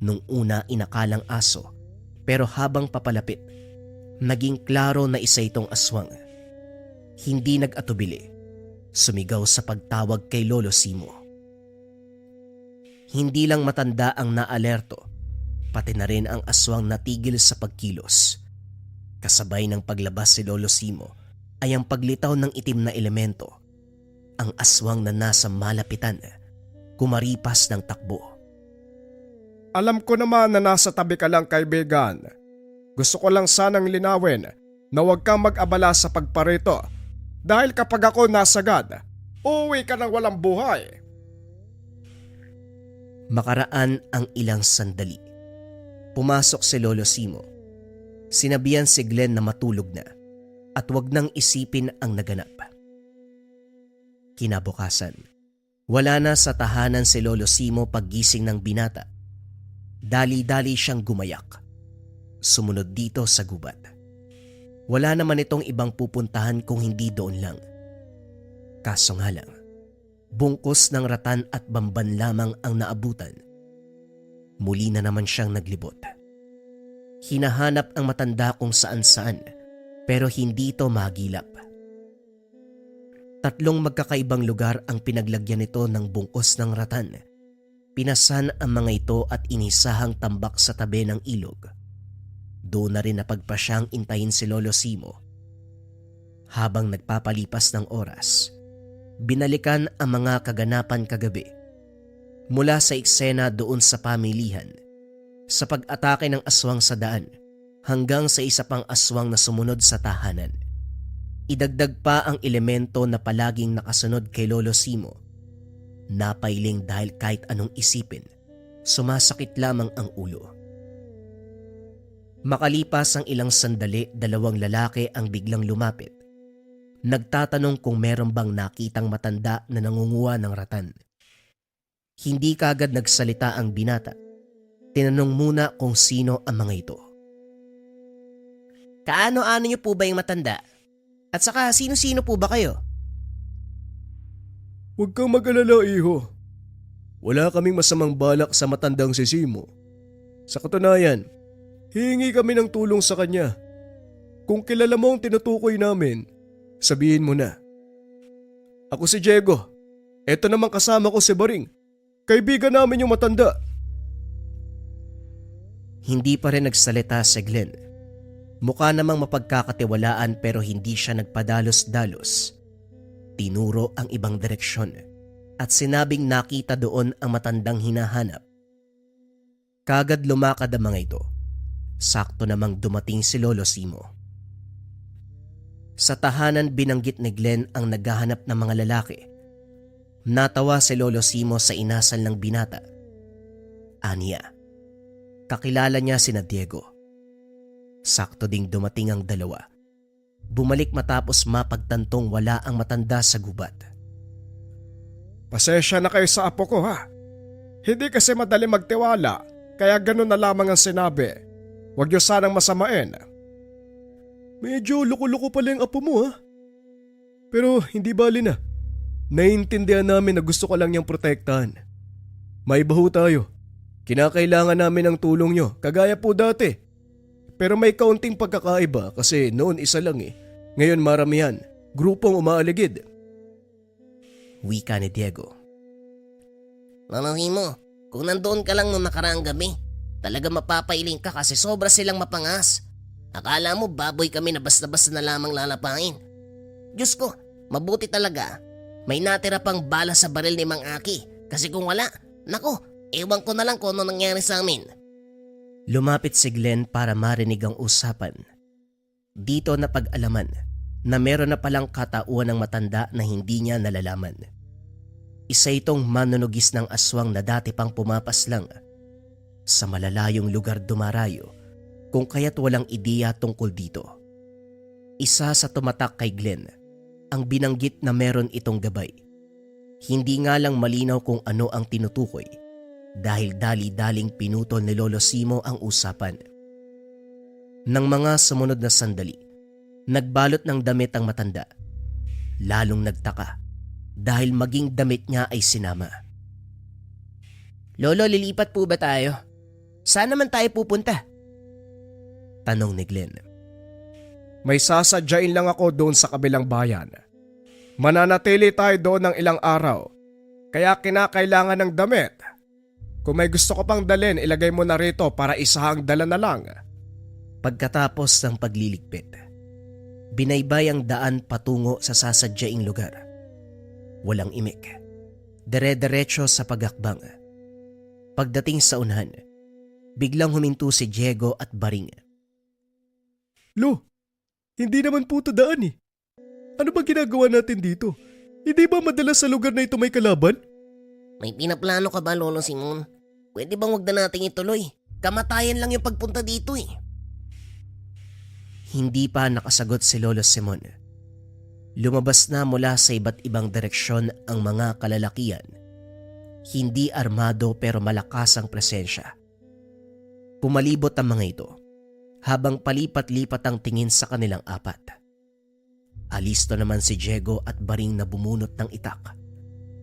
Nung una inakalang aso, pero habang papalapit, naging klaro na isa itong aswang. Hindi nag-atubili, sumigaw sa pagtawag kay Lolo Simo. Hindi lang matanda ang naalerto, pati na rin ang aswang natigil sa pagkilos. Kasabay ng paglabas si Lolo Simo ay ang paglitaw ng itim na elemento. Ang aswang na nasa malapitan, kumaripas ng takbo. Alam ko naman na nasa tabi ka lang, kaibigan. Gusto ko lang sanang linawin na huwag kang mag-abala sa pagparito dahil kapag ako nasagad, uuwi ka ng walang buhay. Makaraan ang ilang sandali. Pumasok si Lolo Simo. Sinabihan si Glenn na matulog na at wag nang isipin ang naganap. Kinabukasan, wala na sa tahanan si Lolo Simo paggising ng binata. Dali-dali siyang gumayak. Sumunod dito sa gubat. Wala naman itong ibang pupuntahan kung hindi doon lang. Kaso nga lang, bungkos ng ratan at bamban lamang ang naabutan. Muli na naman siyang naglibot. Hinahanap ang matanda kung saan-saan, pero hindi ito magilap. 3 magkakaibang lugar ang pinaglagyan nito ng bungkos ng ratan. Pinasan ang mga ito at inisahang tambak sa tabi ng ilog. Doon na rin napagpasyang intayin si Lolo Simo. Habang nagpapalipas ng oras, binalikan ang mga kaganapan kagabi. Mula sa eksena doon sa pamilihan, sa pag-atake ng aswang sa daan, hanggang sa isa pang aswang na sumunod sa tahanan. Idagdag pa ang elemento na palaging nakasunod kay Lolo Simo. Napailing dahil kahit anong isipin, sumasakit lamang ang ulo. Makalipas ang ilang sandali, 2 lalaki ang biglang lumapit. Nagtatanong kung meron bang nakitang matanda na nangunguha ng ratan. Hindi kaagad nagsalita ang binata. Tinanong muna kung sino ang mga ito. Kaano-ano niyo po ba yung matanda? At saka sino-sino po ba kayo? Huwag kang mag-alala, iho. Wala kaming masamang balak sa matandang si Simo. Sa katunayan, hihingi kami ng tulong sa kanya. Kung kilala mo ang tinutukoy namin, sabihin mo na. Ako si Diego. Eto naman kasama ko si Baring. Kaibigan namin yung matanda. Hindi pa rin nagsalita si Glenn. Mukha namang mapagkakatiwalaan pero hindi siya nagpadalos-dalos. tinuro ang ibang direksyon at sinabing nakita doon ang matandang hinahanap. Kagad lumakad ang mga ito. Sakto namang dumating si Lolo Simo. Sa tahanan binanggit ni Glenn ang naghahanap ng mga lalaki. Natawa si Lolo Simo sa inasal ng binata. Aniya, kakilala niya sina Diego. Sakto ding dumating ang dalawa. Bumalik matapos mapagtantong wala ang matanda sa gubat. Pasensya na kayo sa apo ko ha. Hindi kasi madali magtiwala, kaya ganun na lamang ang sinabi. Huwag niyo sanang masamain. Medyo loko-loko pala yung apo mo ha. Pero hindi bali na. Naiintindihan namin na gusto ko lang niyang protektahan. May baho tayo. Kinakailangan namin ng tulong niyo, kagaya po dati. Pero may kaunting pagkakaiba kasi noon isa lang eh. Ngayon maramihan, grupong umaaligid. Wika ni Diego. Lolo Simo, kung nandoon ka lang noong nakaraang gabi, talaga mapapailing ka kasi sobra silang mapangas. Akala mo baboy kami na basta-basta na lamang lalapain. Diyos ko, mabuti talaga. May natira pang bala sa baril ni Mang Aki. Kasi kung wala, nako, ewan ko na lang kung ano nangyari sa amin. Lumapit si Glenn para marinig ang usapan. Dito napag-alaman na meron na palang katauhan ng matanda na hindi niya nalalaman. Isa itong manunugis ng aswang na dati pang pumapaslang. Sa malalayong lugar dumarayo kung kaya't walang ideya tungkol dito. Isa sa tumatak kay Glenn ang binanggit na meron itong gabay. Hindi nga lang malinaw kung ano ang tinutukoy dahil dali-daling pinutol ni Lolo Simo ang usapan. Nang mga sumunod na sandali, nagbalot ng damit ang matanda. Lalong nagtaka dahil maging damit niya ay sinama. Lolo, lilipat po ba tayo? Saan naman tayo pupunta? Tanong ni Glenn. May sasadyain lang ako doon sa kabilang bayan. Mananatili tayo doon ng ilang araw. Kaya kinakailangan ng damit. Kung may gusto ko pang dalhin, ilagay mo na rito para isahang dala na lang. Pagkatapos ng pagliligpit, binaybay ang daan patungo sa sasadyaing lugar. Walang imik. Dire-diretso sa pagakbang. Pagdating sa unahan, biglang huminto si Diego at Baring. Lo, hindi naman po ito daan eh. Ano ba ginagawa natin dito? Hindi ba madalas sa lugar na ito may kalaban? May pinaplano ka ba, Lolo Simon? Pwede bang wag na nating ituloy? Kamatayan lang yung pagpunta dito eh. Hindi pa nakasagot si Lolo Simon. Lumabas na mula sa iba't ibang direksyon ang mga kalalakian. Hindi armado pero malakas ang presensya. Pumalibot ang mga ito habang palipat-lipat ang tingin sa kanilang apat. Alisto naman si Diego at Baring na bumunot ng itak.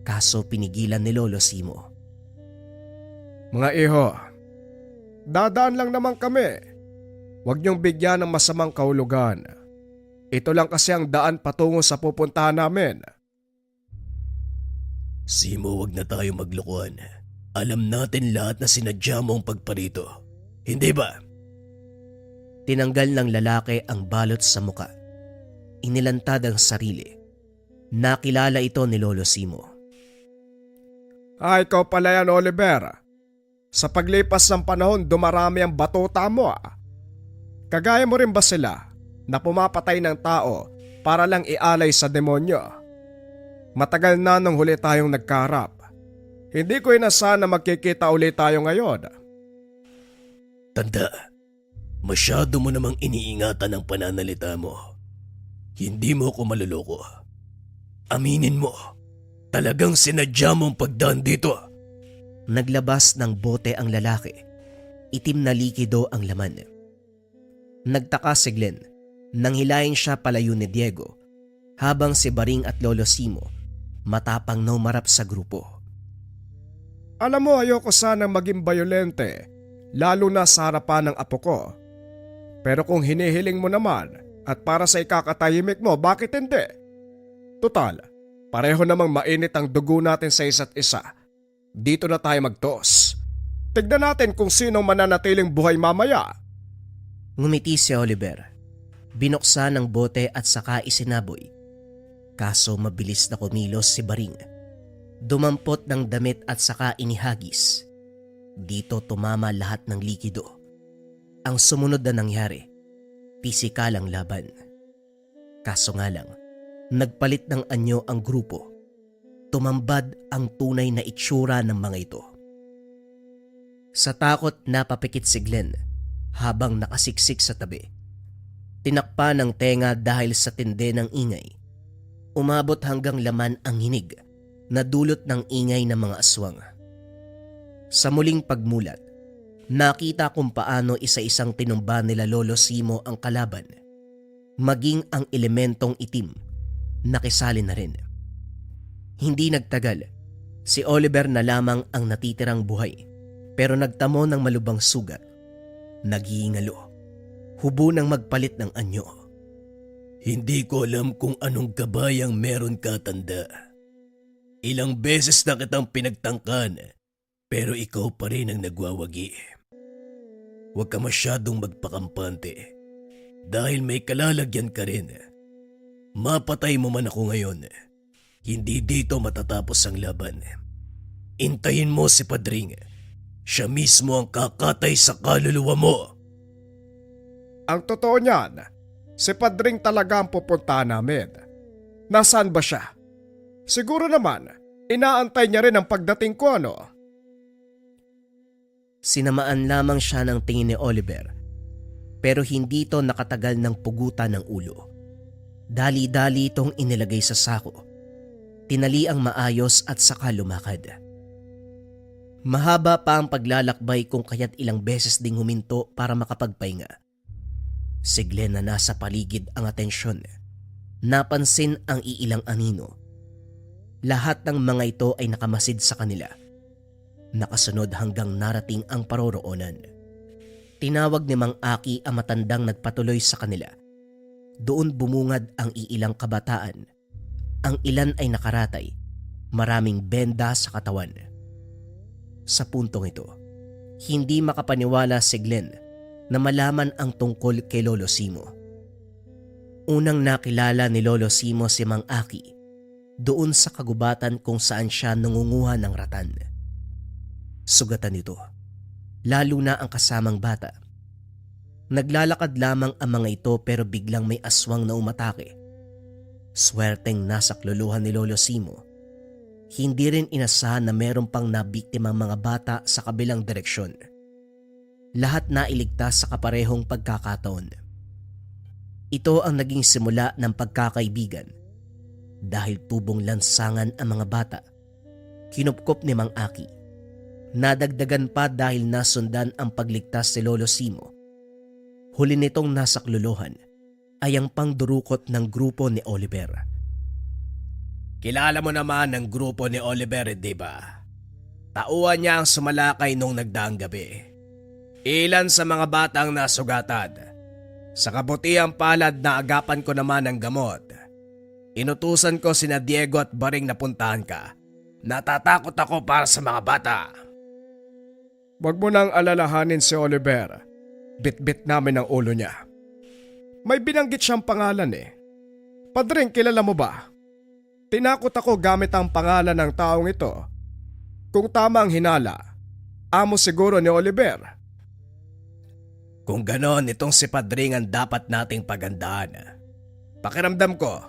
Kaso pinigilan ni Lolo Simo. Mga iho, dadaan lang naman kami. Huwag niyong bigyan ng masamang kahulugan. Ito lang kasi ang daan patungo sa pupuntahan namin. Simo, wag na tayo maglokohan. Alam natin lahat na sinadya mo ang pagparito. Hindi ba? Tinanggal ng lalaki ang balot sa muka. Inilantad ang sarili. Nakilala ito ni Lolo Simo. Ikaw pala yan, Oliver. Sa paglipas ng panahon, dumarami ang batuta mo. Kagaya mo rin ba sila na pumapatay ng tao para lang ialay sa demonyo? Matagal na nung huli tayong nagkaharap. Hindi ko inasahan na magkikita ulit tayo ngayon. Tanda, masyado mo namang iniingatan ang pananalita mo. Hindi mo ako maluloko. Aminin mo, talagang sinadya mong pagdaan dito. Naglabas ng bote ang lalaki. Itim na likido ang laman. Nagtaka si Glenn nang hilahin siya palayo ni Diego habang si Baring at Lolo Simo matapang na umarap sa grupo. Alam mo, ayoko sanang maging bayolente, lalo na sa harapan ng apo ko. Pero kung hinihiling mo naman at para sa ikakatahimik mo, bakit hindi? Total, pareho namang mainit ang dugo natin sa isa't isa. Dito na tayo magtos. Tignan natin kung sino mananatiling buhay mamaya. Ngumiti si Oliver. Binuksan ang bote at saka isinaboy. Kaso mabilis na kumilos si Baring. Dumampot ng damit at saka inihagis. Dito tumama lahat ng likido. Ang sumunod na nangyari, pisikal ang laban. Kaso nga lang, nagpalit ng anyo ang grupo. Tumambad ang tunay na itsura ng mga ito. Sa takot napapikit si Glenn habang nakasiksik sa tabi. Tinakpa ng tenga dahil sa tindi ng ingay. Umabot hanggang laman ang hinig na dulot ng ingay ng mga aswang. Sa muling pagmulat, nakita kung paano isa-isang tinumba nila Lolo Simo ang kalaban. Maging ang elementong itim, nakisali na rin. Hindi nagtagal, si Oliver na lamang ang natitirang buhay pero nagtamo ng malubang sugat. Naghiingalo, hubo ng magpalit ng anyo. Hindi ko alam kung anong gabayang meron ka, tanda. Ilang beses na kitang pinagtangkan, pero ikaw pa rin ang nagwawagi. Huwag ka masyadong magpakampante dahil may kalalagyan ka rin. Mapatay mo man ako ngayon, hindi dito matatapos ang laban. Intayin mo si Padring. Siya mismo ang kakatay sa kaluluwa mo. Ang totoo niyan, si Padring talaga ang pupuntahan namin. Nasaan ba siya? Siguro naman, inaantay niya rin ang pagdating ko, ano? Sinamaan lamang siya ng tingin ni Oliver, pero hindi ito nakatagal ng pugutan ng ulo. Dali-dali itong inilagay sa sako. Tinali ang maayos at saka lumakad. Mahaba pa ang paglalakbay kung kaya't ilang beses ding huminto para makapagpahinga. Si Glenn na nasa paligid ang atensyon. Napansin ang iilang anino. Lahat ng mga ito ay nakamasid sa kanila. Nakasunod hanggang narating ang paroroonan. Tinawag ni Mang Aki ang matandang nagpatuloy sa kanila. Doon bumungad ang iilang kabataan. Ang ilan ay nakaratay, maraming benda sa katawan. Sa puntong ito, hindi makapaniwala si Glenn na malaman ang tungkol kay Lolo Simo. Unang nakilala ni Lolo Simo si Mang Aki doon sa kagubatan kung saan siya nangunguha ng ratan. Sugatan nito, lalo na ang kasamang bata. Naglalakad lamang ang mga ito pero biglang may aswang na umatake. Swerteng nasakluluhan ni Lolo Simo. Hindi rin inasahan na meron pang nabiktimang mga bata sa kabilang direksyon. Lahat nailigtas sa kaparehong pagkakataon. Ito ang naging simula ng pagkakaibigan. Dahil tubong lansangan ang mga bata, kinupkop ni Mang Aki. Nadagdagan pa dahil nasundan ang pagligtas ni Lolo Simo. Huli nitong nasakluluhan ay ang pangdurukot ng grupo ni Oliver. Kilala mo naman ang grupo ni Oliver, di ba? Tauhan niya ang sumalakay nung nagdaang gabi. Ilan sa mga batang nasugatan. Sa kabutihang palad na agapan ko naman ng gamot. Inutusan ko sina Diego at Baring na puntahan ka. Natatakot ako para sa mga bata. Huwag mo nang alalahanin si Oliver. Bit-bit namin ang ulo niya. May binanggit siyang pangalan eh. Padring, kilala mo ba? Tinakot ako gamit ang pangalan ng taong ito. Kung tama ang hinala, amo siguro ni Oliver. Kung ganon, itong si Padring ang dapat nating pagandaan. Pakiramdam ko,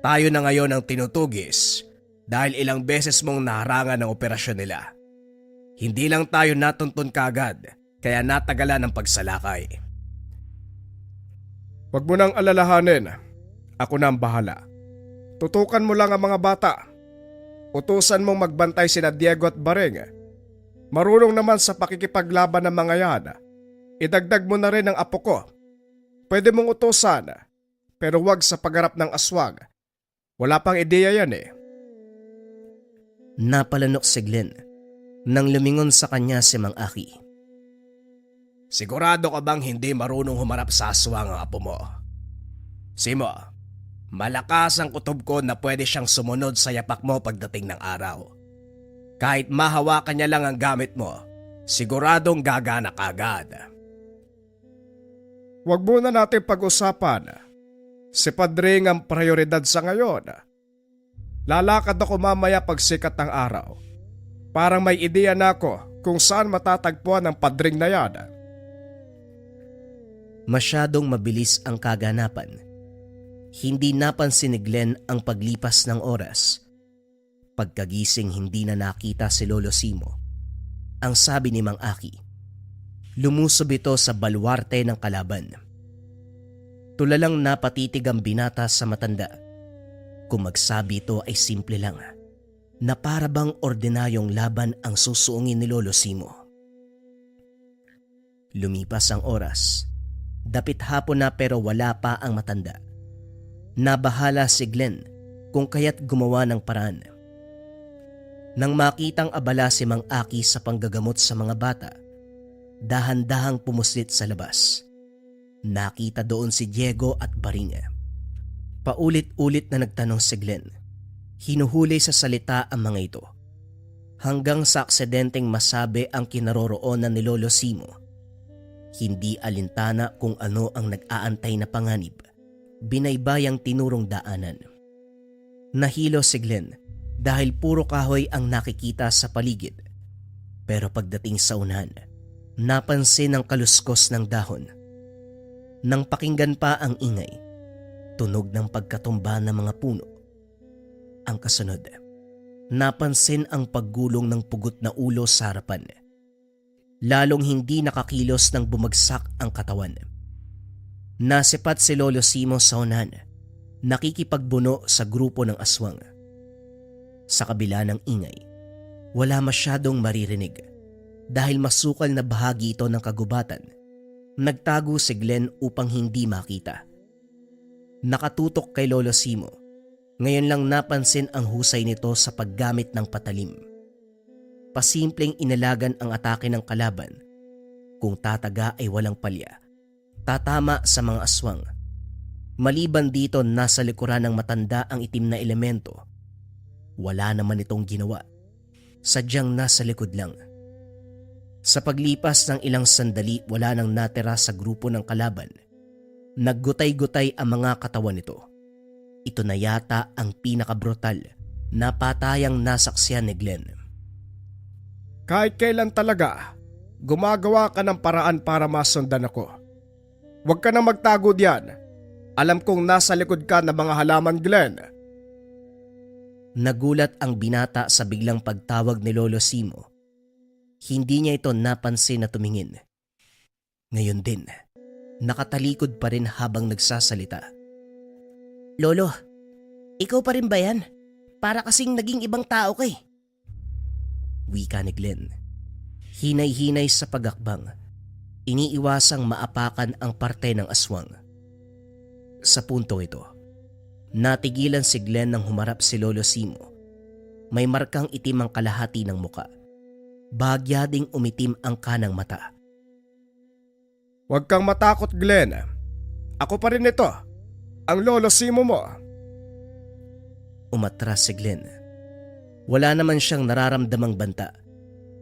tayo na ngayon ang tinutugis dahil ilang beses mong naharangan ang operasyon nila. Hindi lang tayo natuntun kagad kaya natagalan ang pagsalakay. Huwag mo nang alalahanin. Ako na ang bahala. Tutukan mo lang ang mga bata. Utusan mong magbantay sina Diego at Baring. Marunong naman sa pakikipaglaban ng mga yan. Idagdag mo na rin ang apo ko. Pwede mong utusan, pero wag sa pagharap ng aswang. Wala pang ideya yan eh. Napalanok si Glenn nang lumingon sa kanya si Mang Aki. Sigurado ka bang hindi marunong humarap sa aswang ang apo mo? Simo, malakas ang kutob ko na pwede siyang sumunod sa yapak mo pagdating ng araw. Kahit mahawakan niya lang ang gamit mo, siguradong gagana kagad. Huwag muna natin pag-usapan. Si Padring ang prioridad sa ngayon. Lalakad ako mamaya pagsikat ng araw. Parang may ideya na ako kung saan matatagpuan ang padring na yan. Masyadong mabilis ang kaganapan. Hindi napansin ni Glenn ang paglipas ng oras. Pagkagising hindi na nakita si Lolo Simo. Ang sabi ni Mang Aki, lumusob ito sa baluarte ng kalaban. Tulalang napatitig ang binata sa matanda. Kung magsabi ito ay simple lang, na para bang ordinaryong laban ang susuungin ni Lolo Simo. Lumipas ang oras. Dapit hapon na pero wala pa ang matanda. Nabahala si Glenn kung kaya't gumawa ng paraan. Nang makitang abala si Mang Aki sa panggagamot sa mga bata, dahan-dahang pumuslit sa labas. Nakita doon si Diego at Baringa. Paulit-ulit na nagtanong si Glenn. Hinuhuli sa salita ang mga ito. Hanggang sa aksidenteng masabi ang kinaroroonan ni Lolo Simo. Hindi alintana kung ano ang nag-aantay na panganib. Binaybayang tinurong daanan. Nahilo si Glenn dahil puro kahoy ang nakikita sa paligid. Pero pagdating sa unahan, napansin ang kaluskos ng dahon. Nang pakinggan pa ang ingay, tunog ng pagkatumba ng mga puno. Ang kasunod, napansin ang paggulong ng pugot na ulo sa harapan. Lalong hindi nakakilos nang bumagsak ang katawan. Nasipat si Lolo Simo sa unahan, nakikipagbuno sa grupo ng aswang. Sa kabila ng ingay, wala masyadong maririnig dahil masukal na bahagi ito ng kagubatan. Nagtago si Glenn upang hindi makita. Nakatutok kay Lolo Simo. Ngayon lang napansin ang husay nito sa paggamit ng patalim. Pasimpleng inalagan ang atake ng kalaban. Kung tataga ay walang palya. Tatama sa mga aswang. Maliban dito nasa likuran ng matanda ang itim na elemento. Wala naman itong ginawa. Sadyang nasa likod lang. Sa paglipas ng ilang sandali wala nang natira sa grupo ng kalaban. Naggutay-gutay ang mga katawan nito. Ito na yata ang pinakabrutal na patayang nasaksihan ni Glenn. Kahit kailan talaga, gumagawa ka ng paraan para masundan ako. Huwag ka na magtago diyan. Alam kong nasa likod ka ng mga halaman, Glenn. Nagulat ang binata sa biglang pagtawag ni Lolo Simo. Hindi niya ito napansin na tumingin. Ngayon din, nakatalikod pa rin habang nagsasalita. Lolo, ikaw pa rin ba yan? Para kasing naging ibang tao ka eh. Wika ni Glenn. Hinay-hinay sa pagakbang. Iniiwasang maapakan ang parte ng aswang. Sa punto ito, natigilan si Glenn nang humarap si Lolo Simo. May markang itim ang kalahati ng muka. Bahagya ding umitim ang kanang mata. Huwag kang matakot, Glenn. Ako pa rin ito, ang Lolo Simo mo. Umatras si Glenn. Wala naman siyang nararamdamang banta,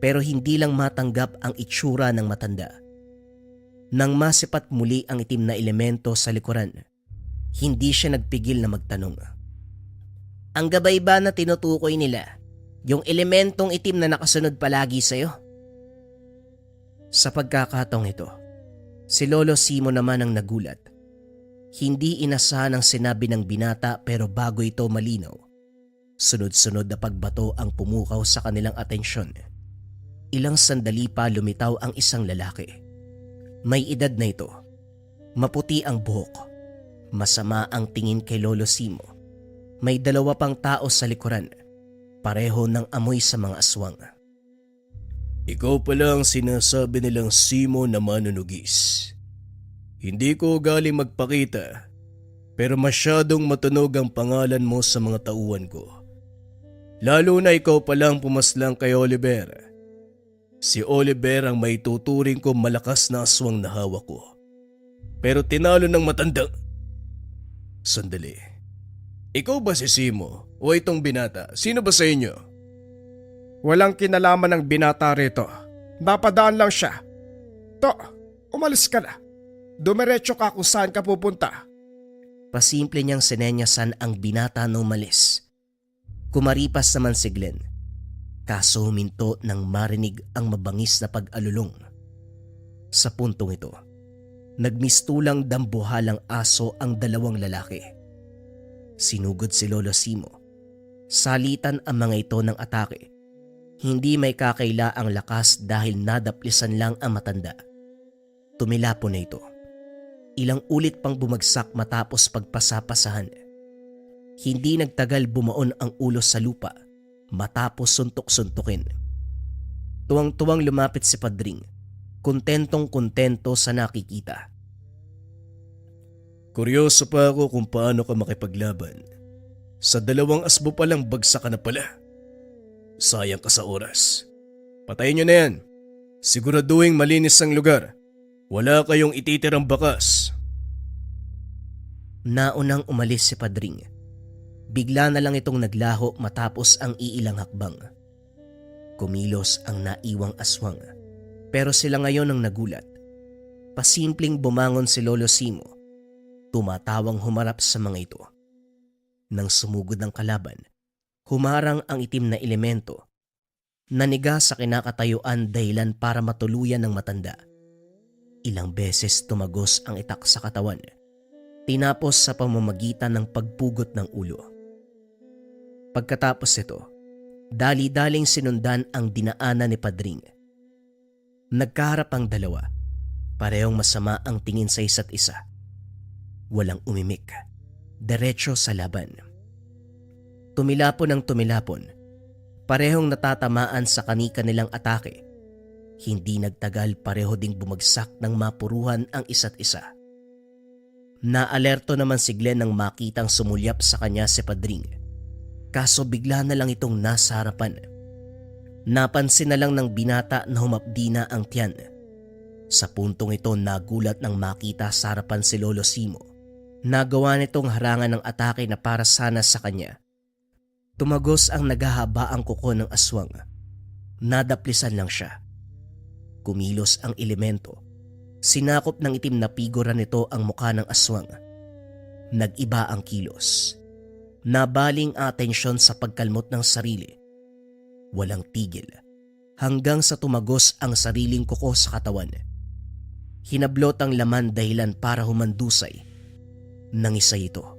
pero hindi lang matanggap ang itsura ng matanda. Nang masipat muli ang itim na elemento sa likuran, hindi siya nagpigil na magtanong. Ang gabay ba na tinutukoy nila, yung elementong itim na nakasunod palagi sa'yo? Sa pagkakataong ito, si Lolo Simo naman ang nagulat. Hindi inasahan ang sinabi ng binata pero bago ito malinaw, sunod-sunod na pagbato ang pumukaw sa kanilang atensyon. Ilang sandali pa lumitaw ang isang lalaki. May edad na ito. Maputi ang buhok. Masama ang tingin kay Lolo Simo. May dalawa pang tao sa likuran. Pareho ng amoy sa mga aswang. Ikaw pala ang sinasabi nilang Simo na manunugis. Hindi ko galing magpakita, pero masyadong matunog ang pangalan mo sa mga tauhan ko. Lalo na ikaw palang pumaslang kay Oliver. Si Oliver ang may tuturing ko malakas na aswang na hawak ko. Pero tinalo ng matanda. Sandali. Ikaw ba si Simo o itong binata? Sino ba sa inyo? Walang kinalaman ng binata rito. Napadaan lang siya. To, umalis ka na. Dumiretso ka kung saan ka pupunta. Pasimple niyang sinenyasan ang binata na umalis. Kumaripas naman si Glenn, kaso huminto nang marinig ang mabangis na pag-alulong. Sa puntong ito, nagmistulang dambuhalang aso ang dalawang lalaki. Sinugod si Lolo Simo. Salitan ang mga ito ng atake. Hindi may kakaila ang lakas dahil nadaplisan lang ang matanda. Tumilapo na ito. Ilang ulit pang bumagsak matapos pagpasapasahan. Hindi nagtagal bumaon ang ulo sa lupa matapos suntok-suntukin. Tuwang-tuwang lumapit si Padring, kontentong-kontento sa nakikita. Kuryoso pa ako kung paano ka makipaglaban. Sa 2 asbo pa lang bagsak ka na pala. Sayang ka sa oras. Patayin nyo na yan. Siguraduhin malinis ang lugar. Wala kayong ititirang bakas. Naunang umalis si Padring. Bigla na lang itong naglaho matapos ang iilang hakbang. Kumilos ang naiwang aswang. Pero sila ngayon ang nagulat. Pasimpleng bumangon si Lolo Simo. Tumatawang humarap sa mga ito. Nang sumugod ng kalaban, humarang ang itim na elemento. Naniga sa kinakatayuan dahilan para matuluyan ng matanda. Ilang beses tumagos ang itak sa katawan. Tinapos sa pamamagitan ng pagpugot ng ulo. Pagkatapos ito, dali-daling sinundan ang dinaanan ni Padring. Nagkaharap ang dalawa. Parehong masama ang tingin sa isa't isa. Walang umimik. Diretso sa laban. Tumilapon ang tumilapon. Parehong natatamaan sa kanika nilang atake. Hindi nagtagal pareho ding bumagsak ng mapuruhan ang isa't isa. Naalerto naman si Glenn nang makitang sumulyap sa kanya si Padring. Kaso bigla na lang itong nasa harapan. Napansin na lang ng binata na humapdi na ang tiyan. Sa puntong ito nagulat nang makita sa harapan si Lolo Simo. Nagawa nitong harangan ng atake na para sana sa kanya. Tumagos ang naghahabaang kuko ng aswang. Nadaplisan lang siya. Kumilos ang elemento. Sinakop ng itim na figura nito ang mukha ng aswang. Nag-iba ang kilos. Nabaling ang atensyon sa pagkalmot ng sarili. Walang tigil. Hanggang sa tumagos ang sariling kuko sa katawan. Hinablot ang laman dahilan para humandusay. Nangisa ito.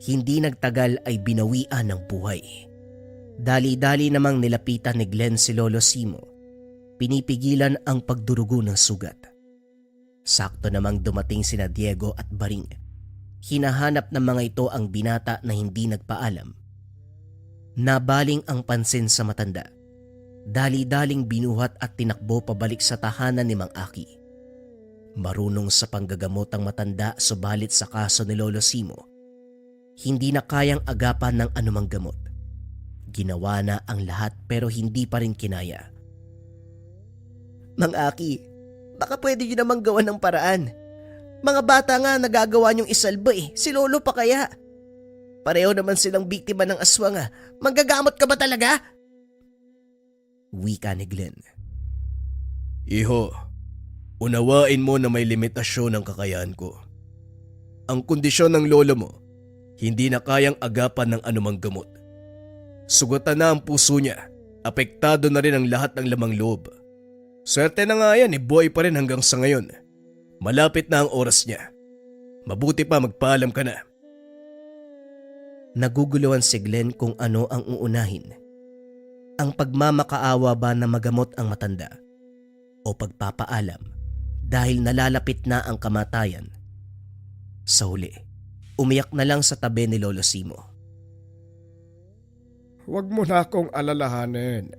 Hindi nagtagal ay binawian ng buhay. Dali-dali namang nilapitan ni Glenn si Lolo Simo. Pinipigilan ang pagdurugo ng sugat. Sakto namang dumating sina Diego at Baring. Hinahanap ng mga ito ang binata na hindi nagpaalam. Nabaling ang pansin sa matanda. Dali-daling binuhat at tinakbo pabalik sa tahanan ni Mang Aki. Marunong sa panggagamot ang matanda subalit sa kaso ni Lolo Simo, hindi na kayang agapan ng anumang gamot. Ginawa na ang lahat pero hindi pa rin kinaya. Mang Aki, baka pwede nyo namang gawan ng paraan. Mga bata nga nagagawa nyong isalba si Lolo pa kaya? Pareho naman silang biktima ng aswang Manggagamot ka ba talaga? Wika ni Glenn. Iho, unawain mo na may limitasyon ang kakayahan ko. Ang kondisyon ng lolo mo, hindi na kayang agapan ng anumang gamot. Sugatan na ang puso niya, apektado na rin ang lahat ng lamang loob. Swerte na nga yan, buhay pa rin hanggang sa ngayon. Malapit na ang oras niya. Mabuti pa magpaalam ka na. Naguguluhan si Glenn kung ano ang uunahin. Ang pagmamakaawa ba na magamot ang matanda o pagpapaalam dahil nalalapit na ang kamatayan. Sa huli, umiyak na lang sa tabi ni Lolo Simo. Huwag mo na akong alalahanin.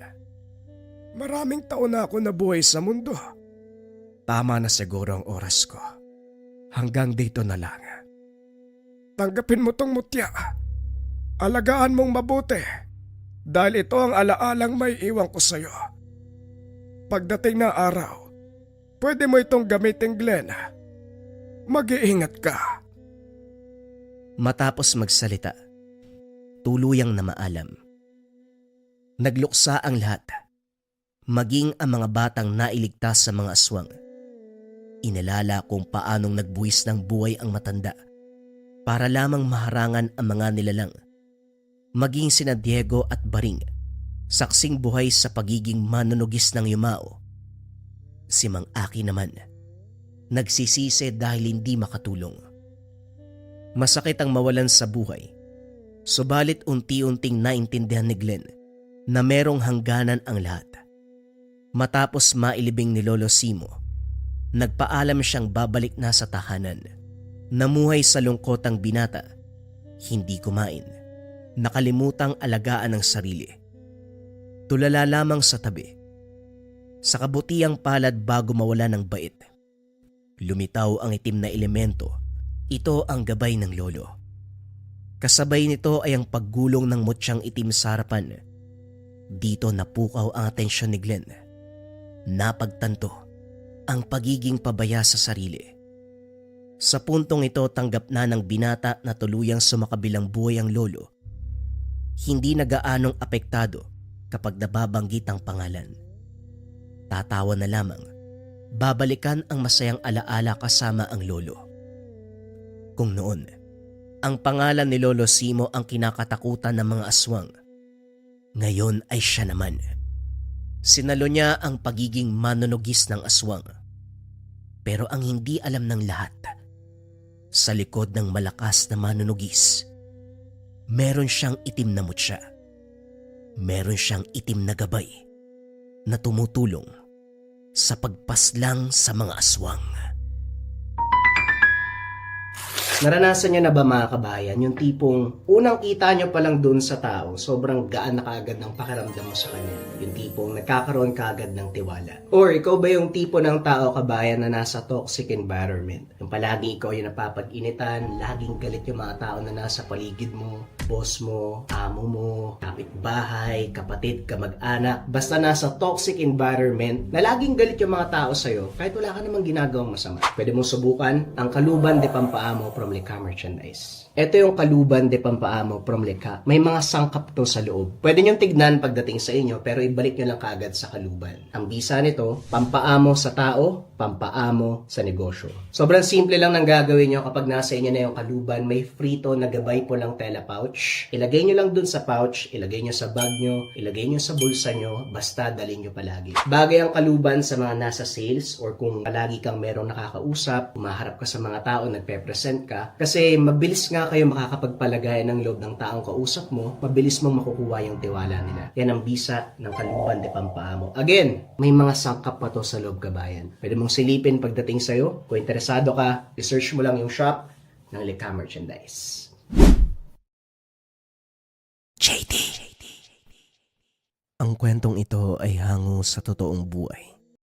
Maraming taon na ako nabuhay sa mundo. Tama na siguro ang oras ko. Hanggang dito na lang. Tanggapin mo tong mutya. Alagaan mong mabuti. Dahil ito ang alaalang may iwan ko sa'yo. Pagdating ng araw, pwede mo itong gamitin, Glenn. Mag-iingat ka. Matapos magsalita, tuluyang na maalam. Nagluksa ang lahat, maging ang mga batang nailigtas sa mga aswang. Inalala kung paanong nagbuwis ng buhay ang matanda para lamang maharangan ang mga nilalang. Maging sina Diego at Baring, saksing buhay sa pagiging manunugis ng yumao. Si Mang Aki naman, nagsisisi dahil hindi makatulong. Masakit ang mawalan sa buhay, subalit unti-unting naintindihan ni Glenn na merong hangganan ang lahat. Matapos mailibing ni Lolo Simo, nagpaalam siyang babalik na sa tahanan. Namuhay sa lungkot ang binata, hindi kumain, nakalimutang alagaan ang sarili. Tulala lamang sa tabi. Sa kabutiang palad bago mawala ng bait, lumitaw ang itim na elemento. Ito ang gabay ng lolo. Kasabay nito ay ang paggulong ng mutsyang itim sa harapan. Dito napukaw ang atensyon ni Glenn. Napagtanto ang pagiging pabaya sa sarili. Sa puntong ito tanggap na ng binata na tuluyang sumakabilang buhay ang lolo. Hindi na gaanong apektado kapag nababanggit ang pangalan. Tatawa na lamang, babalikan ang masayang alaala kasama ang lolo. Kung noon, ang pangalan ni Lolo Simo ang kinakatakutan ng mga aswang, ngayon ay siya naman. Sinalo niya ang pagiging manunugis ng aswang. Pero ang hindi alam ng lahat, sa likod ng malakas na manunugis, meron siyang itim na mutya. Meron siyang itim na gabay na tumutulong sa pagpaslang sa mga aswang. Naranasan nyo na ba mga kabayan, yung tipong unang kita nyo pa lang dun sa tao, sobrang gaan na kaagad ng pakiramdam mo sa kanya. Yung tipong nagkakaroon kaagad ng tiwala. Or ikaw ba yung tipo ng tao kabayan na nasa toxic environment? Yung palagi ikaw yung napapag-initan, laging galit yung mga tao na nasa paligid mo, boss mo, amo mo, kapitbahay, kapatid, kamag-anak. Basta nasa toxic environment na laging galit yung mga tao sa'yo, kahit wala ka namang ginagawang masama. Pwede mong subukan ang Kaluban de Pampaamo from Lika Merchandise. Ito yung Kaluban de Pampaamo from Lika. May mga sangkap to sa loob. Pwede nyo tignan pagdating sa inyo, pero ibalik nyo lang kaagad sa Kaluban. Ang bisa nito, pampaamo sa tao, pampaamo sa negosyo. Sobrang simple lang ng gagawin nyo kapag nasa inyo na yung Kaluban. May frito na gabay po lang tela pouch. Ilagay nyo lang dun sa pouch, ilagay nyo sa bag nyo, ilagay nyo sa bulsa nyo, basta dalhin nyo palagi. Bagay ang Kaluban sa mga nasa sales or kung palagi kang merong nakakausap, umaharap ka sa mga tao, nagpe-present ka. Kasi mabilis nga kayo makakapagpalagay ng loob ng taong kausap mo, mabilis mong makukuha yung tiwala nila. Yan ang bisa ng Kaluban de Pampaamo. Again, may mga sangkap pa to sa loob kabayan. Pwede mong silipin pagdating sa'yo. Kung interesado ka, research mo lang yung shop ng Lika Merchandise. JD. Ang kwentong ito ay hango sa totoong buhay.